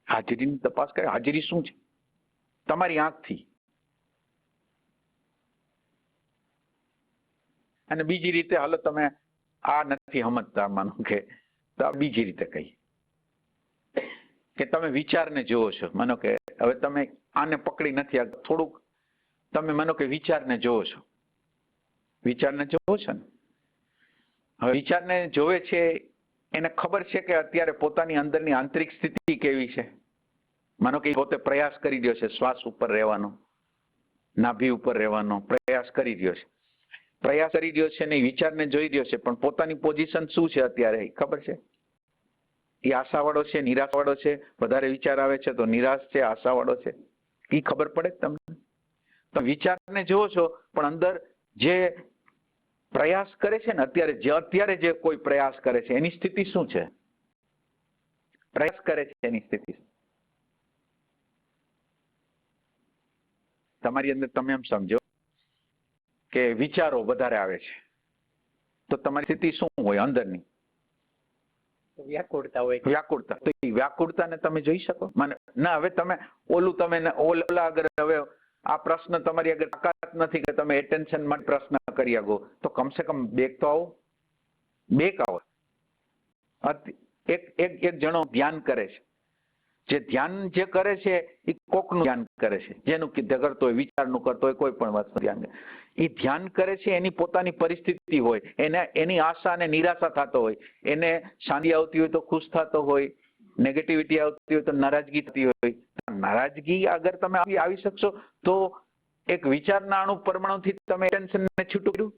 હાજરીની તપાસ કરે. હાજરી શું છે તમારી આંખથી. અને બીજી રીતે હાલો તમે આ નથી સમજતા, માનો કે તો બીજી રીતે કહીએ કે તમે વિચારને જોવો છો. માનો કે હવે તમે આને પકડી નથી, થોડુંક તમે માનો કે વિચારને જોવો છો, વિચારને જોવો છો ને. હવે વિચારને જોવે છે એને ખબર છે કે અત્યારે પોતાની અંદરની આંતરિક સ્થિતિ કેવી છે. માનો કે પોતે પ્રયાસ કરી રહ્યો છે શ્વાસ ઉપર રહેવાનો, નાભી ઉપર રહેવાનો પ્રયાસ કરી રહ્યો છે, પ્રયાસ કરી રહ્યો છે ને વિચારને જોઈ રહ્યો છે, પણ પોતાની પોઝિશન શું છે અત્યારે એ ખબર છે. એ આશાવાળો છે, નિરાશવાળો છે, વધારે વિચાર આવે છે તો નિરાશ છે, આશાવાળો છે, એ ખબર પડે તમને. તો વિચારને જોવો છો, પણ અંદર જે પ્રયાસ કરે છે ને અત્યારે જે કોઈ પ્રયાસ કરે છે એની સ્થિતિ શું છે, પ્રયાસ કરે છે એની સ્થિતિ. તમારી અંદર તમે એમ સમજો કે વિચારો વધારે આવે છે તો તમારી સ્થિતિ શું હોય અંદરની? વ્યાકુળતા હોય. વ્યાકુળતા. તો એ વ્યાકુળતાને તમે જોઈ શકો? મને ના, હવે તમે ઓલા આગળ હવે આ પ્રશ્ન તમારી આગળ તાકાત નથી કે તમે એટેન્શન માટે પ્રશ્ન કરી શકો, તો કમસે કમ બેક તો આવો, બેક આવો. એક જણો ધ્યાન કરે છે, જે ધ્યાન જે કરે છે એ કોકનું ધ્યાન કરે છે, જેનું કરતો હોય, વિચારનું કરતો હોય, કોઈ પણ વસ્તુ ધ્યાન કરે. એ ધ્યાન કરે છે એની પોતાની પરિસ્થિતિ હોય, એની આશા અને નિરાશા થતો હોય, એને શાંતિ આવતી હોય તો ખુશ થતો હોય, નેગેટિવિટી આવતી હોય તો નારાજગી થતી હોય. નારાજગી અગર તમે આવી શકશો તો એક વિચારના અણુ પરમાણુથી તમે ટેન્શનને છૂટું કર્યું.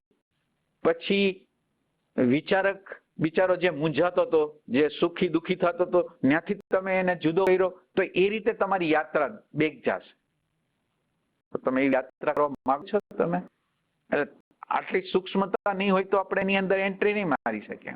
પછી બિચારો જે મૂંઝાતો હતો, જે સુખી દુખી થતો હતો, ત્યાંથી તમે એને જુદો કર્યો. તો એ રીતે તમારી યાત્રા બેક જશે. તો તમે એ યાત્રા કરવા માંગો છો તમે? આટલી સૂક્ષ્મતા નહીં હોય તો આપણે એની અંદર એન્ટ્રી નહીં મારી શકીએ.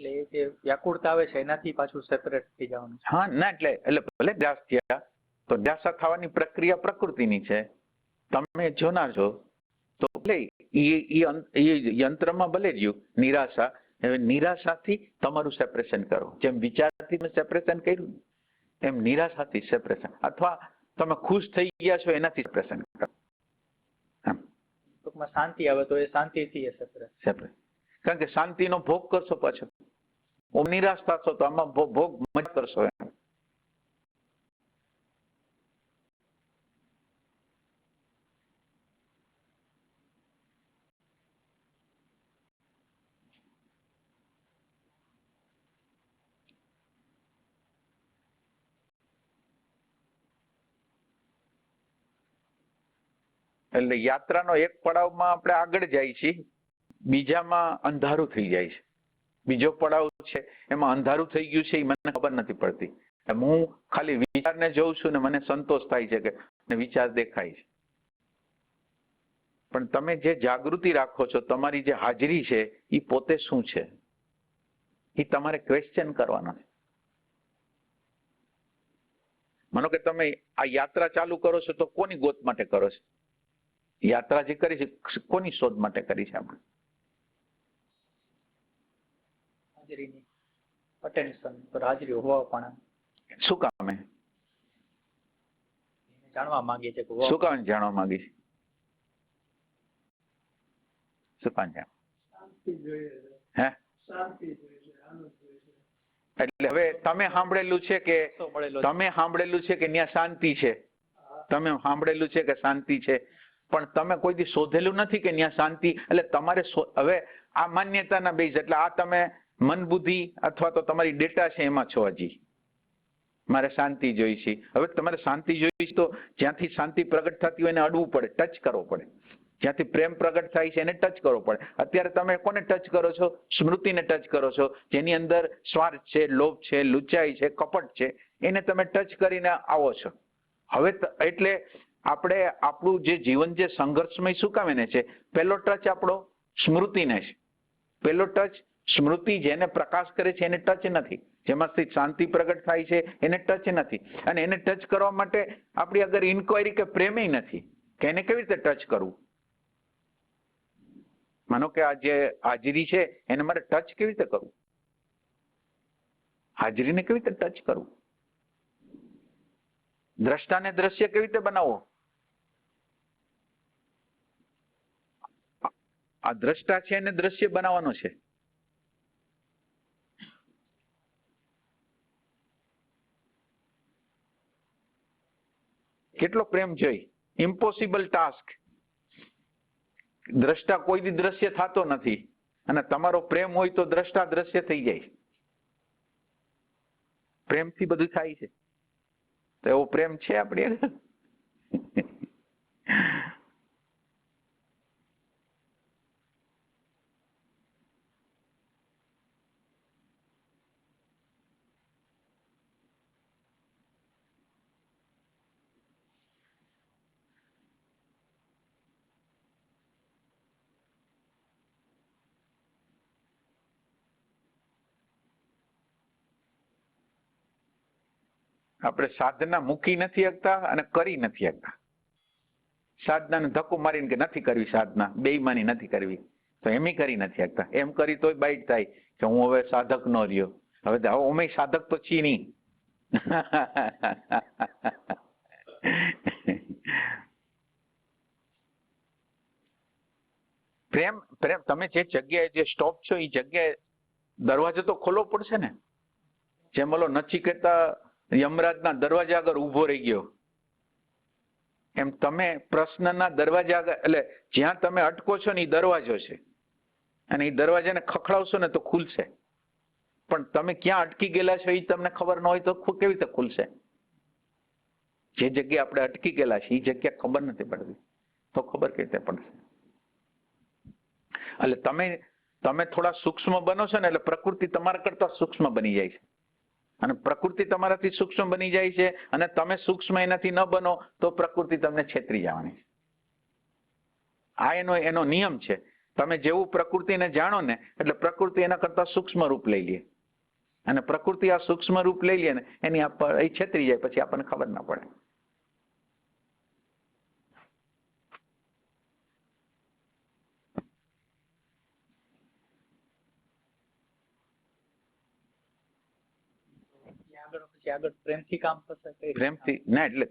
એટલે એ જે વ્યાકુળતા આવે છે એનાથી પાછું સેપરેટ થઈ જવાનું. હા, ના, એટલે ભલે દ્રાસ થયા તો દ્રાસા થવાની પ્રક્રિયા પ્રકૃતિની છે. તમે જોનાર છો તો ભલે એ યંત્રમાં ભલે રહ્યું નિરાશા. હવે નિરાશાથી તમારું સેપરેશન કરો. જેમ વિચારથી મેં સેપરેશન કર્યું એમ નિરાશાથી સેપરેશન, અથવા તમે ખુશ થઈ ગયા છો એનાથી સેપરેશન કરો. ટૂંકમાં શાંતિ આવે તો એ શાંતિથી એ સેપરેટ. કારણ કે શાંતિનો ભોગ કરશો પાછો, નિરાશ થશો તો આમાં ભોગ મજા કરશો એમ. એટલે યાત્રાનો એક પડાવમાં આપણે આગળ જાય છીએ, બીજામાં અંધારું થઈ જાય છે. બીજો પડાવ છે એમાં અંધારું થઈ ગયું છે એ મને ખબર નથી પડતી. હું ખાલી વિચારને જોઉં છું ને મને સંતોષ થાય છે કે વિચાર દેખાય છે. પણ તમે જે જાગૃતિ રાખો છો, તમારી જે હાજરી છે એ પોતે શું છે એ તમારે ક્વેશ્ચન કરવાનો છે. માનો કે તમે આ યાત્રા ચાલુ કરો છો તો કોની ગોત માટે કરો છો? યાત્રા જે કરી છે કોની શોધ માટે કરી છે આપણે? હાજરીની અટેન્શન પર હાજરી હોવા પણ શું કામે? જાણવા માંગીએ છે. શું કામ જાણવા માંગી છે? શું કામ જાણ? શાંતિ જોઈએ છે. હે? શાંતિ જોઈએ છે, આનંદ જોઈએ છે. એટલે હવે તમે સાંભળેલું છે કે મળેલો છે. તમે સાંભળેલું છે કે ત્યાં શાંતિ છે, તમે સાંભળેલું છે કે શાંતિ છે, પણ તમે કોઈ દી શોધેલું નથી કે ત્યાં શાંતિ. એટલે તમારે હવે આ માન્યતાના બેઝ, એટલે આ તમે મન બુદ્ધિ અથવા તો તમારી ડેટા છે એમાં છો હજી. મારે શાંતિ જોઈ છે. હવે તમારે શાંતિ જોઈ છે તો જ્યાંથી શાંતિ પ્રગટ થતી હોય એને અડવું પડે, ટચ કરવો પડે. જ્યાંથી પ્રેમ પ્રગટ થાય છે એને ટચ કરવો પડે. અત્યારે તમે કોને ટચ કરો છો? સ્મૃતિને ટચ કરો છો, જેની અંદર સ્વાર્થ છે, લોભ છે, લુચાઈ છે, કપટ છે, એને તમે ટચ કરીને આવો છો. હવે એટલે આપણે આપણું જે જીવન જે સંઘર્ષમય શું કામ એને છે? પહેલો ટચ આપણો સ્મૃતિને છે. પહેલો ટચ સ્મૃતિ જેને પ્રકાશ કરે છે એને ટચ નથી. જેમાંથી શાંતિ પ્રગટ થાય છે એને ટચ નથી. અને એને ટચ કરવા માટે આપણી આગળ ઇન્ક્વાયરી કે પ્રેમે નથી કે એને કેવી રીતે ટચ કરવું. માનો કે આ જે હાજરી છે એને મારે ટચ કેવી રીતે કરવું? હાજરીને કેવી રીતે ટચ કરવું? દ્રષ્ટાને દ્રશ્ય કેવી રીતે બનાવવો? આ દ્રષ્ટા છે એને દ્રશ્ય બનાવવાનો છે. કેટલો પ્રેમ જોઈ. Impossible task. દ્રષ્ટા કોઈ દી દ્રશ્ય થતો નથી, અને તમારો પ્રેમ હોય તો દ્રષ્ટા દ્રશ્ય થઈ જાય. પ્રેમથી બધું થાય છે. તો એવો પ્રેમ છે આપણી આગળ? આપણે સાધના મૂકી નથી શકતા અને કરી નથી શકતા. સાધનાને ધક્કો મારીને કે નથી કરવી સાધના, બેયમાંની નથી કરવી, તો એમ કરી નથી શકતા. એમ કરી તોય બાઈટ થાય કે હું હવે સાધક નો રહ્યો. હવે અમે સાધક તો છીએ નહીં. પ્રેમ પ્રેમ તમે જે જગ્યાએ જે સ્ટોપ છો એ જગ્યાએ દરવાજો તો ખોલવો પડશે ને. જેમ ઓલો નચિકેતા યમરાજના દરવાજા આગળ ઊભો રહી ગયો, એમ તમે પ્રશ્નના દરવાજા આગળ, એટલે જ્યાં તમે અટકો છો ને એ દરવાજો છે, અને એ દરવાજાને ખખડાવશો ને તો ખુલશે. પણ તમે ક્યાં અટકી ગયેલા છો એ તમને ખબર ન હોય તો કેવી રીતે ખુલશે? જે જગ્યાએ આપણે અટકી ગયેલા છે એ જગ્યા ખબર નથી પડતી, તો ખબર કેવી રીતે પડશે? એટલે તમે થોડા સૂક્ષ્મ બનો છો ને એટલે પ્રકૃતિ તમારા કરતા સૂક્ષ્મ બની જાય છે. અને પ્રકૃતિ તમારાથી સૂક્ષ્મ બની જાય છે, અને તમે સૂક્ષ્મ એનાથી ન બનો તો પ્રકૃતિ તમને છેતરી જવાની છે. આ એનો નિયમ છે. તમે જેવું પ્રકૃતિને જાણો ને એટલે પ્રકૃતિ એના કરતા સૂક્ષ્મ રૂપ લઈ લે, અને પ્રકૃતિ આ સૂક્ષ્મ રૂપ લઈ લે ને એની એ છેતરી જાય, પછી આપણને ખબર ના પડે. આગળ પ્રેમથી કામ થશે. પ્રેમથી ના, એટલે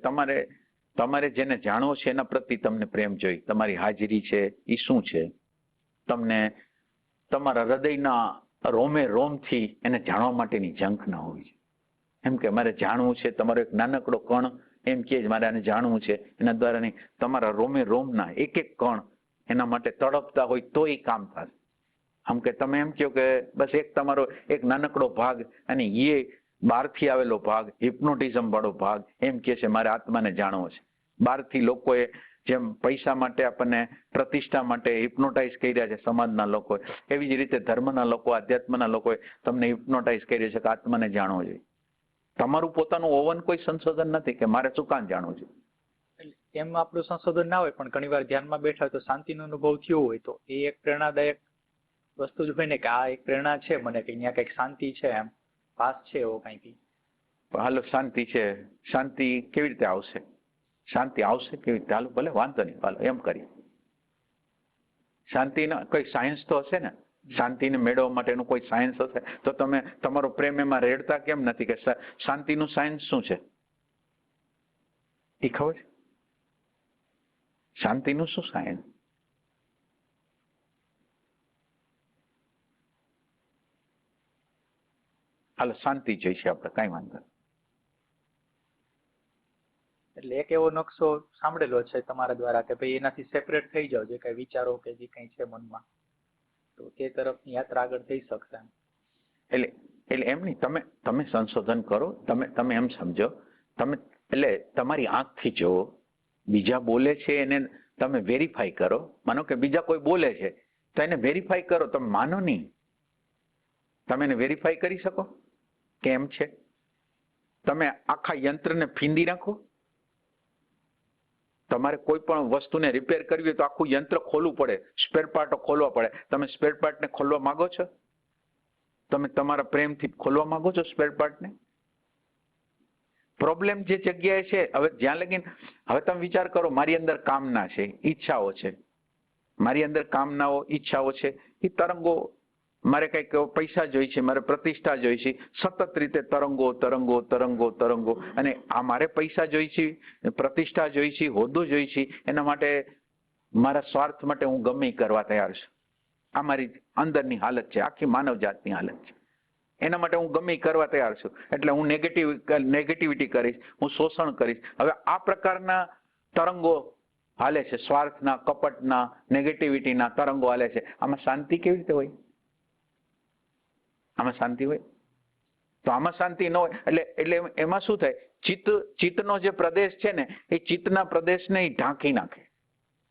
તમારે જેને જાણવો છે એના પ્રતિ તમને પ્રેમ જોઈ. તમારી હાજરી છે એ શું છે, તમને તમારા હૃદયના રોમે રોમથી એને જાણવા માટેની ઝંખ ના હોવી છે. એમ કે મારે જાણવું છે, તમારો એક નાનકડો કણ એમ કે મારે આને જાણવું છે, એના દ્વારા નહીં, તમારા રોમે રોમના એક એક કણ એના માટે તડપતા હોય તો એ કામ થશે. આમ કે તમે એમ કહો કે બસ એક તમારો એક નાનકડો ભાગ, અને એ બહારથી આવેલો ભાગ, હિપ્નોટિઝમ વાળો ભાગ એમ કે છે મારે આત્માને જાણવો છે. બહારથી લોકોએ જેમ પૈસા માટે આપણને, પ્રતિષ્ઠા માટે હિપ્નોટાઇઝ કર્યા છે સમાજના લોકોએ, એવી જ રીતે ધર્મના લોકો, આધ્યાત્મના લોકોએ તમને હિપ્નોટાઇઝ કર્યું છે કે આત્માને જાણવો જોઈએ. તમારું પોતાનું ઓવન કોઈ સંશોધન નથી કે મારે શું કામ જાણવું છે. એમ આપણું સંશોધન ના હોય, પણ ઘણી વાર ધ્યાનમાં બેઠા હોય તો શાંતિનો અનુભવ થયો હોય તો એ એક પ્રેરણાદાયક વસ્તુ જ હોય ને, કે આ એક પ્રેરણા છે મને કે અહીંયા કંઈક શાંતિ છે, એમ પાસ છે એવો કંઈક. હાલો શાંતિ છે, શાંતિ કેવી રીતે આવશે? શાંતિ આવશે કેવી રીતે? હાલો ભલે વાંધો નહીં, હાલો એમ કરીએ. શાંતિના કોઈ સાયન્સ તો હશે ને? શાંતિને મેળવવા માટેનું કોઈ સાયન્સ હશે તો તમે તમારો પ્રેમ એમાં રેડતા કેમ નથી? કે શાંતિનું સાયન્સ શું છે એ ખબર છે? શાંતિનું શું સાયન્સ? હાલો શાંતિ જોઈશે આપણે, કાંઈ વાંધો નહીં. એટલે એક એવો નકશો સાંભળેલો છે તમારા દ્વારા કે ભાઈ એનાથી સેપરેટ થઈ જાવ, જે કઈ વિચારો કે જે કઈ છે મનમાં, તો તે તરફની યાત્રા આગળ થઈ શકશે. એટલે એટલે એમ નહીં, તમે સંશોધન કરો, તમે એમ સમજો, તમે એટલે તમારી આંખથી જુઓ, બીજા બોલે છે એને તમે વેરીફાઈ કરો. માનો કે બીજા કોઈ બોલે છે તો એને વેરીફાઈ કરો, તમે માનો નહીં, તમે એને વેરીફાઈ કરી શકો કે એમ છે? તમે આખા યંત્રને ફીંદી નાખો. તમારે કોઈ પણ વસ્તુને રિપેર કરવી હોય તો આખું યંત્ર ખોલવું પડે, સ્પેર પાર્ટો ખોલવા પડે. તમે સ્પેર પાર્ટને ખોલવા માંગો છો? તમે તમારા પ્રેમથી ખોલવા માંગો છો સ્પેર પાર્ટને? પ્રોબ્લેમ જે જગ્યાએ છે, હવે જ્યાં લગીન, હવે તમે વિચાર કરો, મારી અંદર કામના છે, ઈચ્છાઓ છે, મારી અંદર કામનાઓ ઈચ્છાઓ છે, એ તરંગો, મારે કંઈક પૈસા જોઈ છે, મારે પ્રતિષ્ઠા જોઈ છે, સતત રીતે તરંગો તરંગો તરંગો તરંગો. અને આ મારે પૈસા જોઈ છે, પ્રતિષ્ઠા જોઈ છે, હોદ્દો જોઈ છે, એના માટે મારા સ્વાર્થ માટે હું ગમે એ કરવા તૈયાર છું. આ મારી અંદરની હાલત છે, આખી માનવ જાતની હાલત છે. એના માટે હું ગમે એ કરવા તૈયાર છું. એટલે હું નેગેટિવિટી કરીશ, હું શોષણ કરીશ. હવે આ પ્રકારના તરંગો હાલે છે, સ્વાર્થના, કપટના, નેગેટિવિટીના તરંગો હાલે છે. આમાં શાંતિ કેવી રીતે હોય? આમાં શાંતિ હોય? તો આમાં શાંતિ ન હોય. એટલે એમાં શું થાય? ચિત્તનો જે પ્રદેશ છે ને, એ ચિત્તના પ્રદેશને એ ઢાંકી નાખે.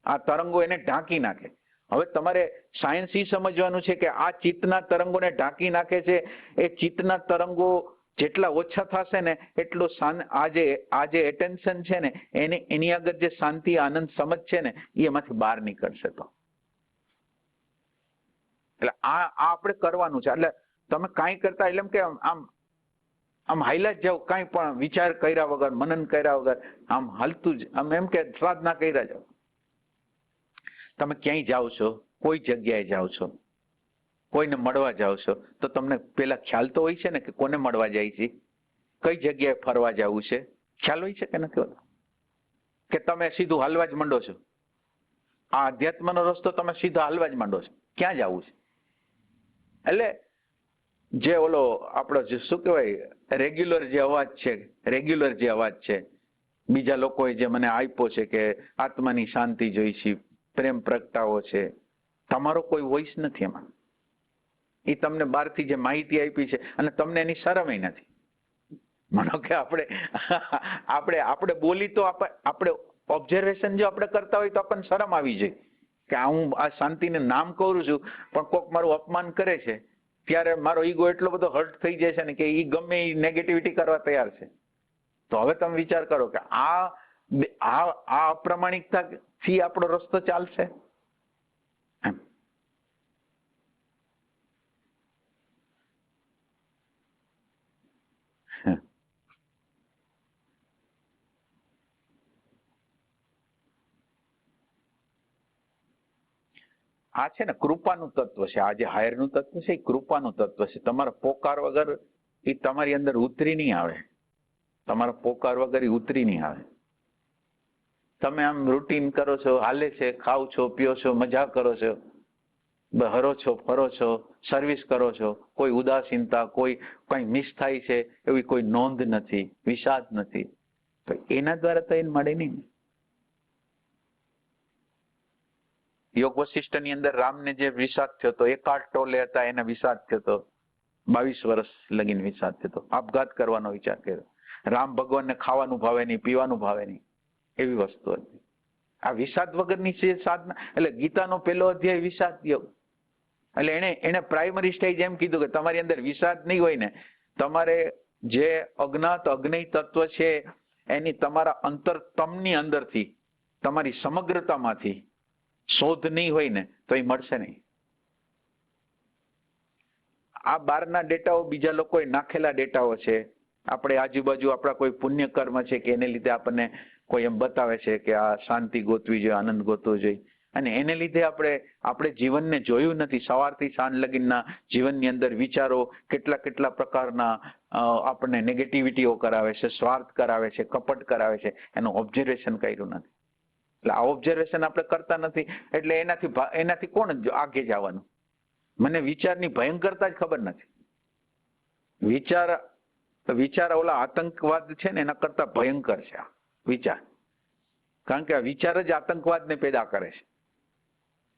આ તરંગો એને ઢાંકી નાખે. હવે તમારે સાયન્સ એ સમજવાનું છે કે આ ચિત્તના તરંગોને ઢાંકી નાખે છે. એ ચિત્તના તરંગો જેટલા ઓછા થશે ને એટલું આ જે એટેન્શન છે ને, એની આગળ જે શાંતિ, આનંદ, સમજ છે ને, એ એમાંથી બહાર નીકળશે. તો એટલે આ આપણે કરવાનું છે. એટલે તમે કાંઈ કરતા એટલે એમ કે આમ હાઈલા જ જાવ, કાંઈ પણ વિચાર કર્યા વગર, મનન કર્યા વગર, આમ હાલતું જ, આમ એમ કે સાધના કર્યા જાવ. તમે ક્યાંય જાઓ છો, કોઈ જગ્યાએ જાઓ છો, કોઈને મળવા જાઓ છો, તો તમને પેલા ખ્યાલ તો હોય છે ને કે કોને મળવા જાય છે, કઈ જગ્યાએ ફરવા જવું છે, ખ્યાલ હોય છે કે નથી હોતો? કે તમે સીધું હાલવા જ માંડો છો? આ અધ્યાત્મનો રસ્તો તમે સીધા હાલવા જ માંડો છો, ક્યાં જવું છે? એટલે જે ઓલો આપણો જે શું કહેવાય, રેગ્યુલર જે અવાજ છે, બીજા લોકોએ જે મને આપ્યો છે કે આત્માની શાંતિ જોઈ છે, પ્રેમ પ્રગટાવો છે, તમારો કોઈ વોઇસ નથી એમાં. એ તમને બહારથી જે માહિતી આપી છે અને તમને એની શરમ નથી. માનો કે આપણે બોલી તો આપણે ઓબ્ઝર્વેશન જો આપણે કરતા હોય તો આપણને શરમ આવી જાય કે હું આ શાંતિને નામ કરું છું, પણ કોક મારું અપમાન કરે છે, ત્યારે મારો ઈગો એટલો બધો હર્ટ થઈ જાય છે ને કે એ ગમે એ નેગેટિવિટી કરવા તૈયાર છે. તો હવે તમે વિચાર કરો કે આ અપ્રામાણિકતાથી આપણો રસ્તો ચાલશે એમ. આ છે ને કૃપાનું તત્વ છે. આ જે હાયરનું તત્વ છે એ કૃપાનું તત્વ છે. તમારા પોકાર વગર એ તમારી અંદર ઉતરી નહીં આવે. તમારા પોકાર વગર એ ઉતરી નહીં આવે. તમે આમ રૂટીન કરો છો, હાલે છે, ખાવ છો, પીઓ છો, મજા કરો છો, હરો છો, ફરો છો, સર્વિસ કરો છો, કોઈ ઉદાસીનતા, કોઈ કઈ મિસ થાય છે એવી કોઈ નોંધ નથી, વિષાદ નથી. તો એના દ્વારા તો એને મળે નહીં. યોગ વશિષ્ઠની અંદર રામને જે વિષાદ થયો હતો, એકાળ ટોલે હતા, એને વિષાદ થયો હતો, 22 વર્ષ લગીને વિષાદ થયો હતો, આપઘાત કરવાનો વિચાર કર્યો. રામ ભગવાનને ખાવાનું ભાવે નહીં, પીવાનું ભાવે નહીં, એવી વસ્તુ હતી. આ વિષાદ વગરની છે સાધના. એટલે ગીતાનો પહેલો અધ્યાય વિષાદ યોગ. એટલે એને પ્રાઇમરી સ્ટેજ એમ કીધું કે તમારી અંદર વિષાદ નહીં હોય ને, તમારે જે અજ્ઞાત અજ્ઞેય તત્વ છે એની તમારા અંતરતમની અંદરથી, તમારી સમગ્રતામાંથી શોધ નહીં હોય ને તો એ મળશે નહીં. આ બહારના ડેટાઓ બીજા લોકોએ નાખેલા ડેટાઓ છે. આપણે આજુબાજુ આપણા કોઈ પુણ્ય કર્મ છે કે એને લીધે આપણને કોઈ એમ બતાવે છે કે આ શાંતિ ગોતવી જોઈએ, આનંદ ગોતવો જોઈએ, અને એને લીધે આપણે જીવનને જોયું નથી. સવારથી સાંજ લગીનના જીવનની અંદર વિચારો કેટલા પ્રકારના આપણને નેગેટિવિટીઓ કરાવે છે, સ્વાર્થ કરાવે છે, કપટ કરાવે છે, એનું ઓબ્ઝર્વેશન કર્યું નથી. એટલે આ ઓબ્ઝર્વેશન આપણે કરતા નથી. એટલે એનાથી કોણ આગે જવાનું? મને વિચારની ભયંકરતા જ ખબર નથી. વિચાર ઓલા આતંકવાદ છે ને એના કરતા ભયંકર છે આ વિચાર. કારણ કે આ વિચાર જ આતંકવાદને પેદા કરે છે.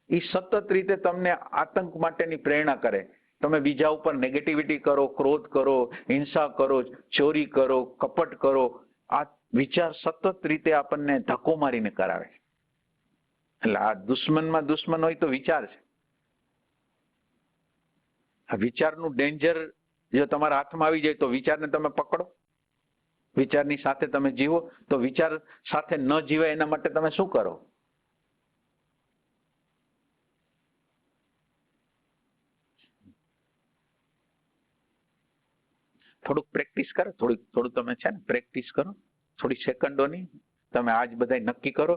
એ સતત રીતે તમને આતંક માટેની પ્રેરણા કરે. તમે બીજા ઉપર નેગેટિવિટી કરો, ક્રોધ કરો, હિંસા કરો, ચોરી કરો, કપટ કરો. આ વિચાર સતત રીતે આપણને ધક્કો મારીને કરાવે છે. એટલે આ દુશ્મનમાં દુશ્મન હોય તો વિચાર છે. આ વિચારનું ડેન્જર જો તમારા હાથમાં આવી જાય તો વિચારને તમે પકડો, વિચારની સાથે તમે જીવો. તો વિચાર સાથે ન જીવાય એના માટે તમે શું કરો? થોડુંક પ્રેક્ટિસ કરો, થોડું તમે છે ને પ્રેક્ટિસ કરો, થોડી સેકન્ડોની. તમે આજ બધા નક્કી કરો,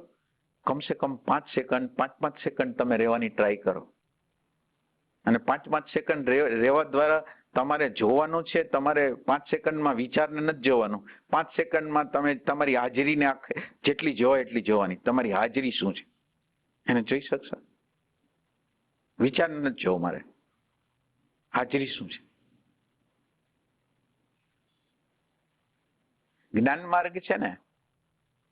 કમસે કમ 5 સેકન્ડ 5 સેકન્ડ તમે રહેવાની ટ્રાય કરો. અને 5 સેકન્ડ રહેવા દ્વારા તમારે જોવાનું છે. તમારે 5 સેકન્ડમાં વિચારને નથી જોવાનું. 5 સેકન્ડમાં તમે તમારી હાજરીને જેટલી જોવાય એટલી જોવાની. તમારી હાજરી શું છે એને જોઈ શકશો. વિચારને નથી જોવો, મારે હાજરી શું છે. જ્ઞાન માર્ગ છે ને,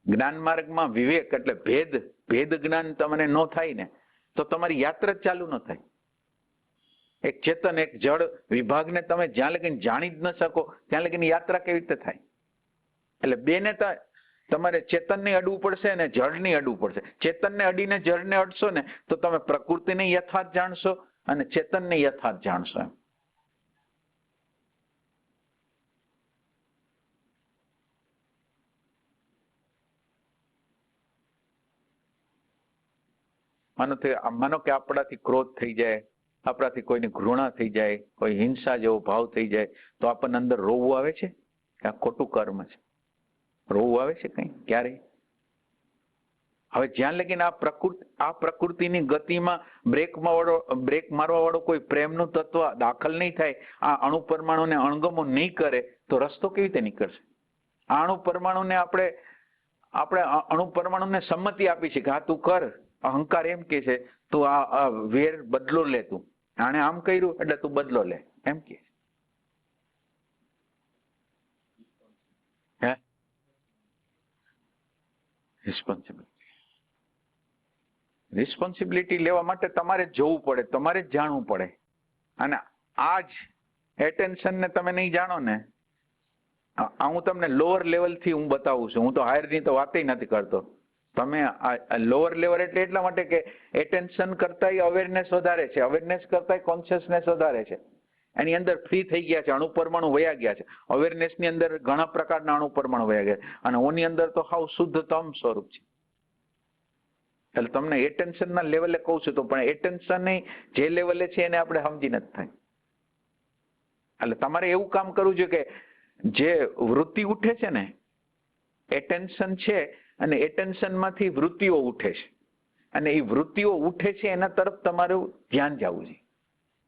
જ્ઞાન માર્ગમાં વિવેક એટલે ભેદ જ્ઞાન તમને ન થાય ને તો તમારી યાત્રા જ ચાલુ ન થાય. એક ચેતન એક જળ વિભાગને તમે જ્યાં લગીને જાણી જ ન શકો ત્યાં લગીની યાત્રા કેવી રીતે થાય? એટલે બેને તમારે ચેતનને અડવું પડશે અને જળને અડવું પડશે. ચેતનને અડીને જળને અડશો ને તો તમે પ્રકૃતિને યથાર્થ જાણશો અને ચેતનને યથાર્થ જાણશો. એમ માનો કે આપણાથી ક્રોધ થઈ જાય, આપણાથી કોઈની ઘૃણા થઈ જાય, કોઈ હિંસા જેવો ભાવ થઈ જાય તો આપણને અંદર રોવું આવે છે કે આ ખોટું કર્મ છે? રોવું આવે છે કઈ ક્યારેય? હવે જ્યાં લગીને આ પ્રકૃતિની ગતિમાં બ્રેક મારવા વાળો કોઈ પ્રેમનું તત્વ દાખલ નહીં થાય, આ અણુ પરમાણુને અણગમો નહીં કરે તો રસ્તો કેવી રીતે નીકળશે? આ અણુ પરમાણુને આપણે અણુ પરમાણુને સંમતિ આપી છે કે હા તું કર. અહંકાર એમ કે છે તું આ વેર બદલો લે, તું આને આમ કર્યું એટલે તું બદલો લે એમ કે. હે રિસ્પોન્સિબિલિટી લેવા માટે તમારે જોવું પડે, તમારે જ જાણવું પડે. અને આ જ એટેન્શનને તમે નહીં જાણો ને, હું તમને લોઅર લેવલથી હું બતાવું છું. હું તો હાયરની તો વાત નથી કરતો. તમે લોઅર લેવલ એટલે એટલા માટે કે એટેન્શન કરતા અવેરનેસ વધારે છે, અવેરનેસ કરતા કોન્શિયસનેસ વધારે છે. એની અંદર ફ્રી થઈ ગયા છે, અણુ પરમાણુ વયા ગયા છે. અવેરનેસની અંદર ઘણા પ્રકારના અણુ પરમાણુ વયા ગયા અને ઓની અંદર તો હાવ શુદ્ધતમ સ્વરૂપ છે. એટલે તમને એટેન્શનના લેવલે કહું છું તો પણ એટેન્શન જે લેવલે છે એને આપણે સમજી નથી થાય. એટલે તમારે એવું કામ કરવું જોઈએ કે જે વૃત્તિ ઉઠે છે ને, એટેન્શન છે અને એટેન્શનમાંથી વૃત્તિઓ ઉઠે છે અને એ વૃત્તિઓ ઉઠે છે એના તરફ તમારું ધ્યાન જવું છે.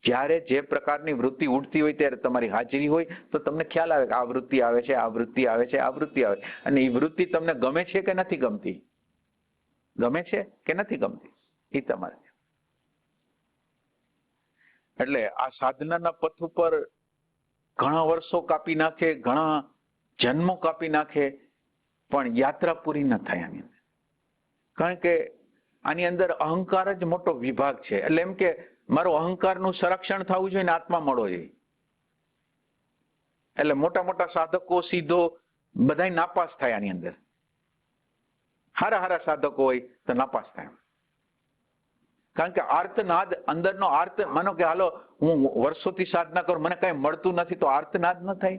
જ્યારે જે પ્રકારની વૃત્તિ ઉઠતી હોય ત્યારે તમારી હાજરી હોય તો તમને ખ્યાલ આવે કે આ વૃત્તિ આવે છે, આ વૃત્તિ આવે છે, આ વૃત્તિ આવે. અને એ વૃત્તિ તમને ગમે છે કે નથી ગમતી, ગમે છે કે નથી ગમતી એ તમારે. એટલે આ સાધનાના પથ ઉપર ઘણા વર્ષો કાપી નાખે, ઘણા જન્મો કાપી નાખે પણ યાત્રા પૂરી ન થાય આની અંદર. કારણ કે આની અંદર અહંકાર જ મોટો વિભાગ છે. એટલે એમ કે મારું અહંકારનું સંરક્ષણ થવું જોઈએ ને આત્મા મળવો જોઈએ. એટલે મોટા મોટા સાધકો સીધો બધા નાપાસ થાય આની અંદર. હારા સાધકો હોય તો નાપાસ થાય. કારણ કે આર્તનાદ અંદરનો માનો કે હાલો હું વર્ષોથી સાધના કરું, મને કઈ મળતું નથી તો આર્તનાદ ન થાય?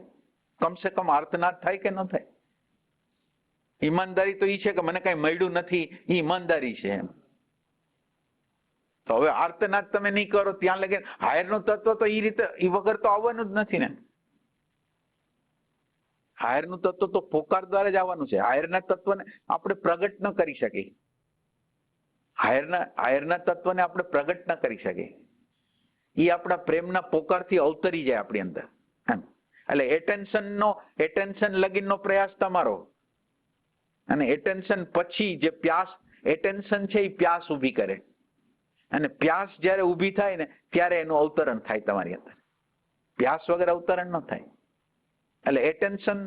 કમસે કમ આર્તનાદ થાય કે ન થાય? ઈમાનદારી તો એ છે કે મને કઈ મળ્યું નથી, એ ઈમાનદારી છે એમ. તો હવે આર્તનાદ તમે નહીં કરો ત્યાં લગે હાયરનું તત્વ તો એ રીતે એ વગર તો આવવાનું જ નથી ને. હાયરનું તત્વ તો પોકાર દ્વારા જ આવવાનું છે. હાયરના તત્વને આપણે પ્રગટ ન કરી શકીએ. હાયરના તત્વને આપણે પ્રગટ ન કરી શકીએ. એ આપણા પ્રેમના પોકારથી અવતરી જાય આપણી અંદર એમ. એટલે એટેન્શન લગીનનો પ્રયાસ તમારો અને એટેન્શન પછી જે પ્યાસ એટેન્શન છે એ પ્યાસ ઊભી કરે અને પ્યાસ જ્યારે ઊભી થાય ને ત્યારે એનું અવતરણ થાય તમારી અંદર. પ્યાસ વગર અવતરણ ન થાય. એટલે એટેન્શન,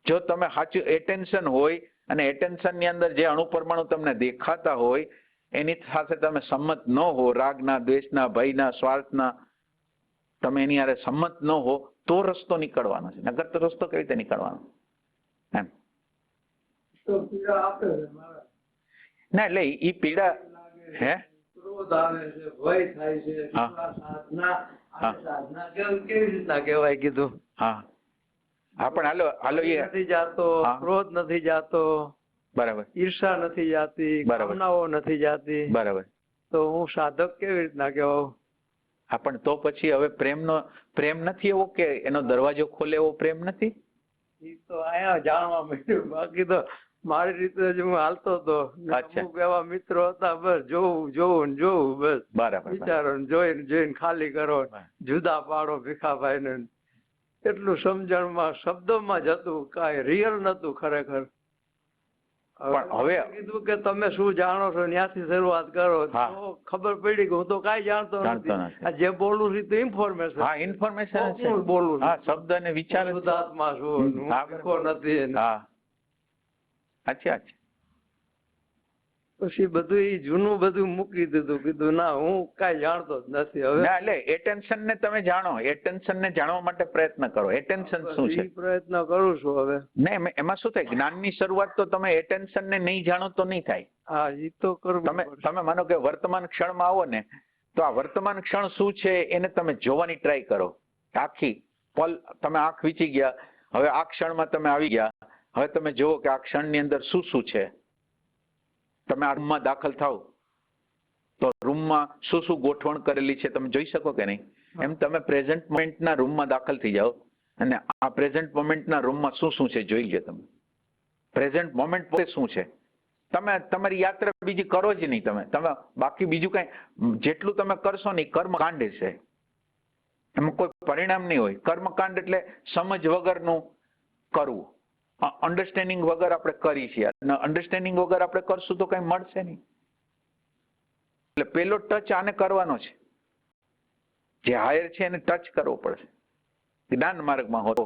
જો તમે સાચું એટેન્શન હોય અને એટેન્શન ની અંદર જે અણુપરમાણુ તમને દેખાતા હોય એની સાથે તમે સંમત ન હો, રાગના, દ્વેષના, ભયના, સ્વાર્થના, તમે એની હારે સંમત ન હો તો રસ્તો નીકળવાનો છે, નકર તો રસ્તો કેવી રીતે નીકળવાનો એમ. તો પીડા આપે છે મારા. ના એટલે ઈ પીડા હે ક્રોધ આવે છે, ભય થાય છે, હા. સાધના હા. સાધના કેવી રીતના કહેવાય કીધું? હા હા પણ હાલો એ નથી જાતો, હા. ક્રોધ નથી જાતો, બરાબર ઈર્ષા નથી જાતી, બરાબર. કામનાઓ નથી જાતી, બરાબર. તો હું સાધક કેવી રીતના કહેવાઉં? હા પણ તો પછી હવે પ્રેમ નથી એવો કે એનો દરવાજો ખોલે એવો પ્રેમ નથી? ઈ તો અહીંયા જાણવા મળ્યું, બાકી તો મારી રીતે જ હું હાલતો હતો. અચ્છા. અમુક એવા મિત્રો હતા, બસ જોવું ને જોવું, બસ બરાબર. વિચારો ને જોઈને ખાલી કરો, જુદા પાડો ભીખાભાઈ ને. એટલું સમજણમાં શબ્દોમાં જ હતું, કાંઈ રિયલ નતું ખરેખર. પણ હવે કીધું કે તમે શું જાણો છો ત્યાંથી શરૂઆત કરો, હા. તો ખબર પડી કે હું તો કાંઈ જાણતો જાણતો નથી. નથી. આ જે બોલું છું તો ઇન્ફોર્મેશન. હા ઇન્ફોર્મેશન છે. હું બોલું છું. હા શબ્દ અને વિચાર જ છે. શુદ્ધાત્મા છું, હું હા, ભીખો નથી. હા સાચી વાત છે. પછી બધું ઈ જૂનું બધું મૂકી દીધું, કીધું ના હું કાંઈ જાણતો જ નથી હવે. ના એટલે એટેન્શન ને તમે જાણો, એટેન્શન ને જાણવા માટે પ્રયત્ન કરો. એટેન્શન શું છે? ઈ પ્રયત્ન કરું છું હવે. નહીં એમાં શું થાય, જ્ઞાનની શરૂઆત તો તમે એટેન્શન ને નહીં જાણો તો નહીં થાય. હા ઈ તો કરવું તમે પડશે. તમે માનો કે વર્તમાન ક્ષણમાં આવો ને, તો આ વર્તમાન ક્ષણ શું છે એને તમે જોવાની ટ્રાય કરો. આખી પલ તમે આંખ વીંચી ગયા, હવે આ ક્ષણમાં તમે આવી ગયા, હવે તમે જુઓ કે આ ક્ષણની અંદર શું શું છે. તમે આ રૂમમાં દાખલ થાવ તો રૂમમાં શું શું ગોઠવણ કરેલી છે તમે જોઈ શકો કે નહીં? એમ તમે પ્રેઝન્ટ મોમેન્ટના રૂમમાં દાખલ થઈ જાઓ અને આ પ્રેઝન્ટ મોમેન્ટના રૂમમાં શું શું છે જોઈ લો તમે. પ્રેઝન્ટ મોમેન્ટ પોતે શું છે? તમે તમારી યાત્રા બીજી કરો જ નહીં. તમે બાકી બીજું કઈ જેટલું તમે કરશો ને કર્મકાંડ છે, એમાં કોઈ પરિણામ નહીં હોય. કર્મકાંડ એટલે સમજ વગરનું કરવું, અન્ડરસ્ટેન્ડિંગ વગર આપણે કરી છીએ, અને અન્ડરસ્ટેન્ડિંગ વગર આપણે કરશું તો કઈ મળશે નહીં. એટલે પેલો ટચ આને કરવાનો છે, જે હાયર છે એને ટચ કરવો પડશે જ્ઞાન માર્ગમાં હોતો.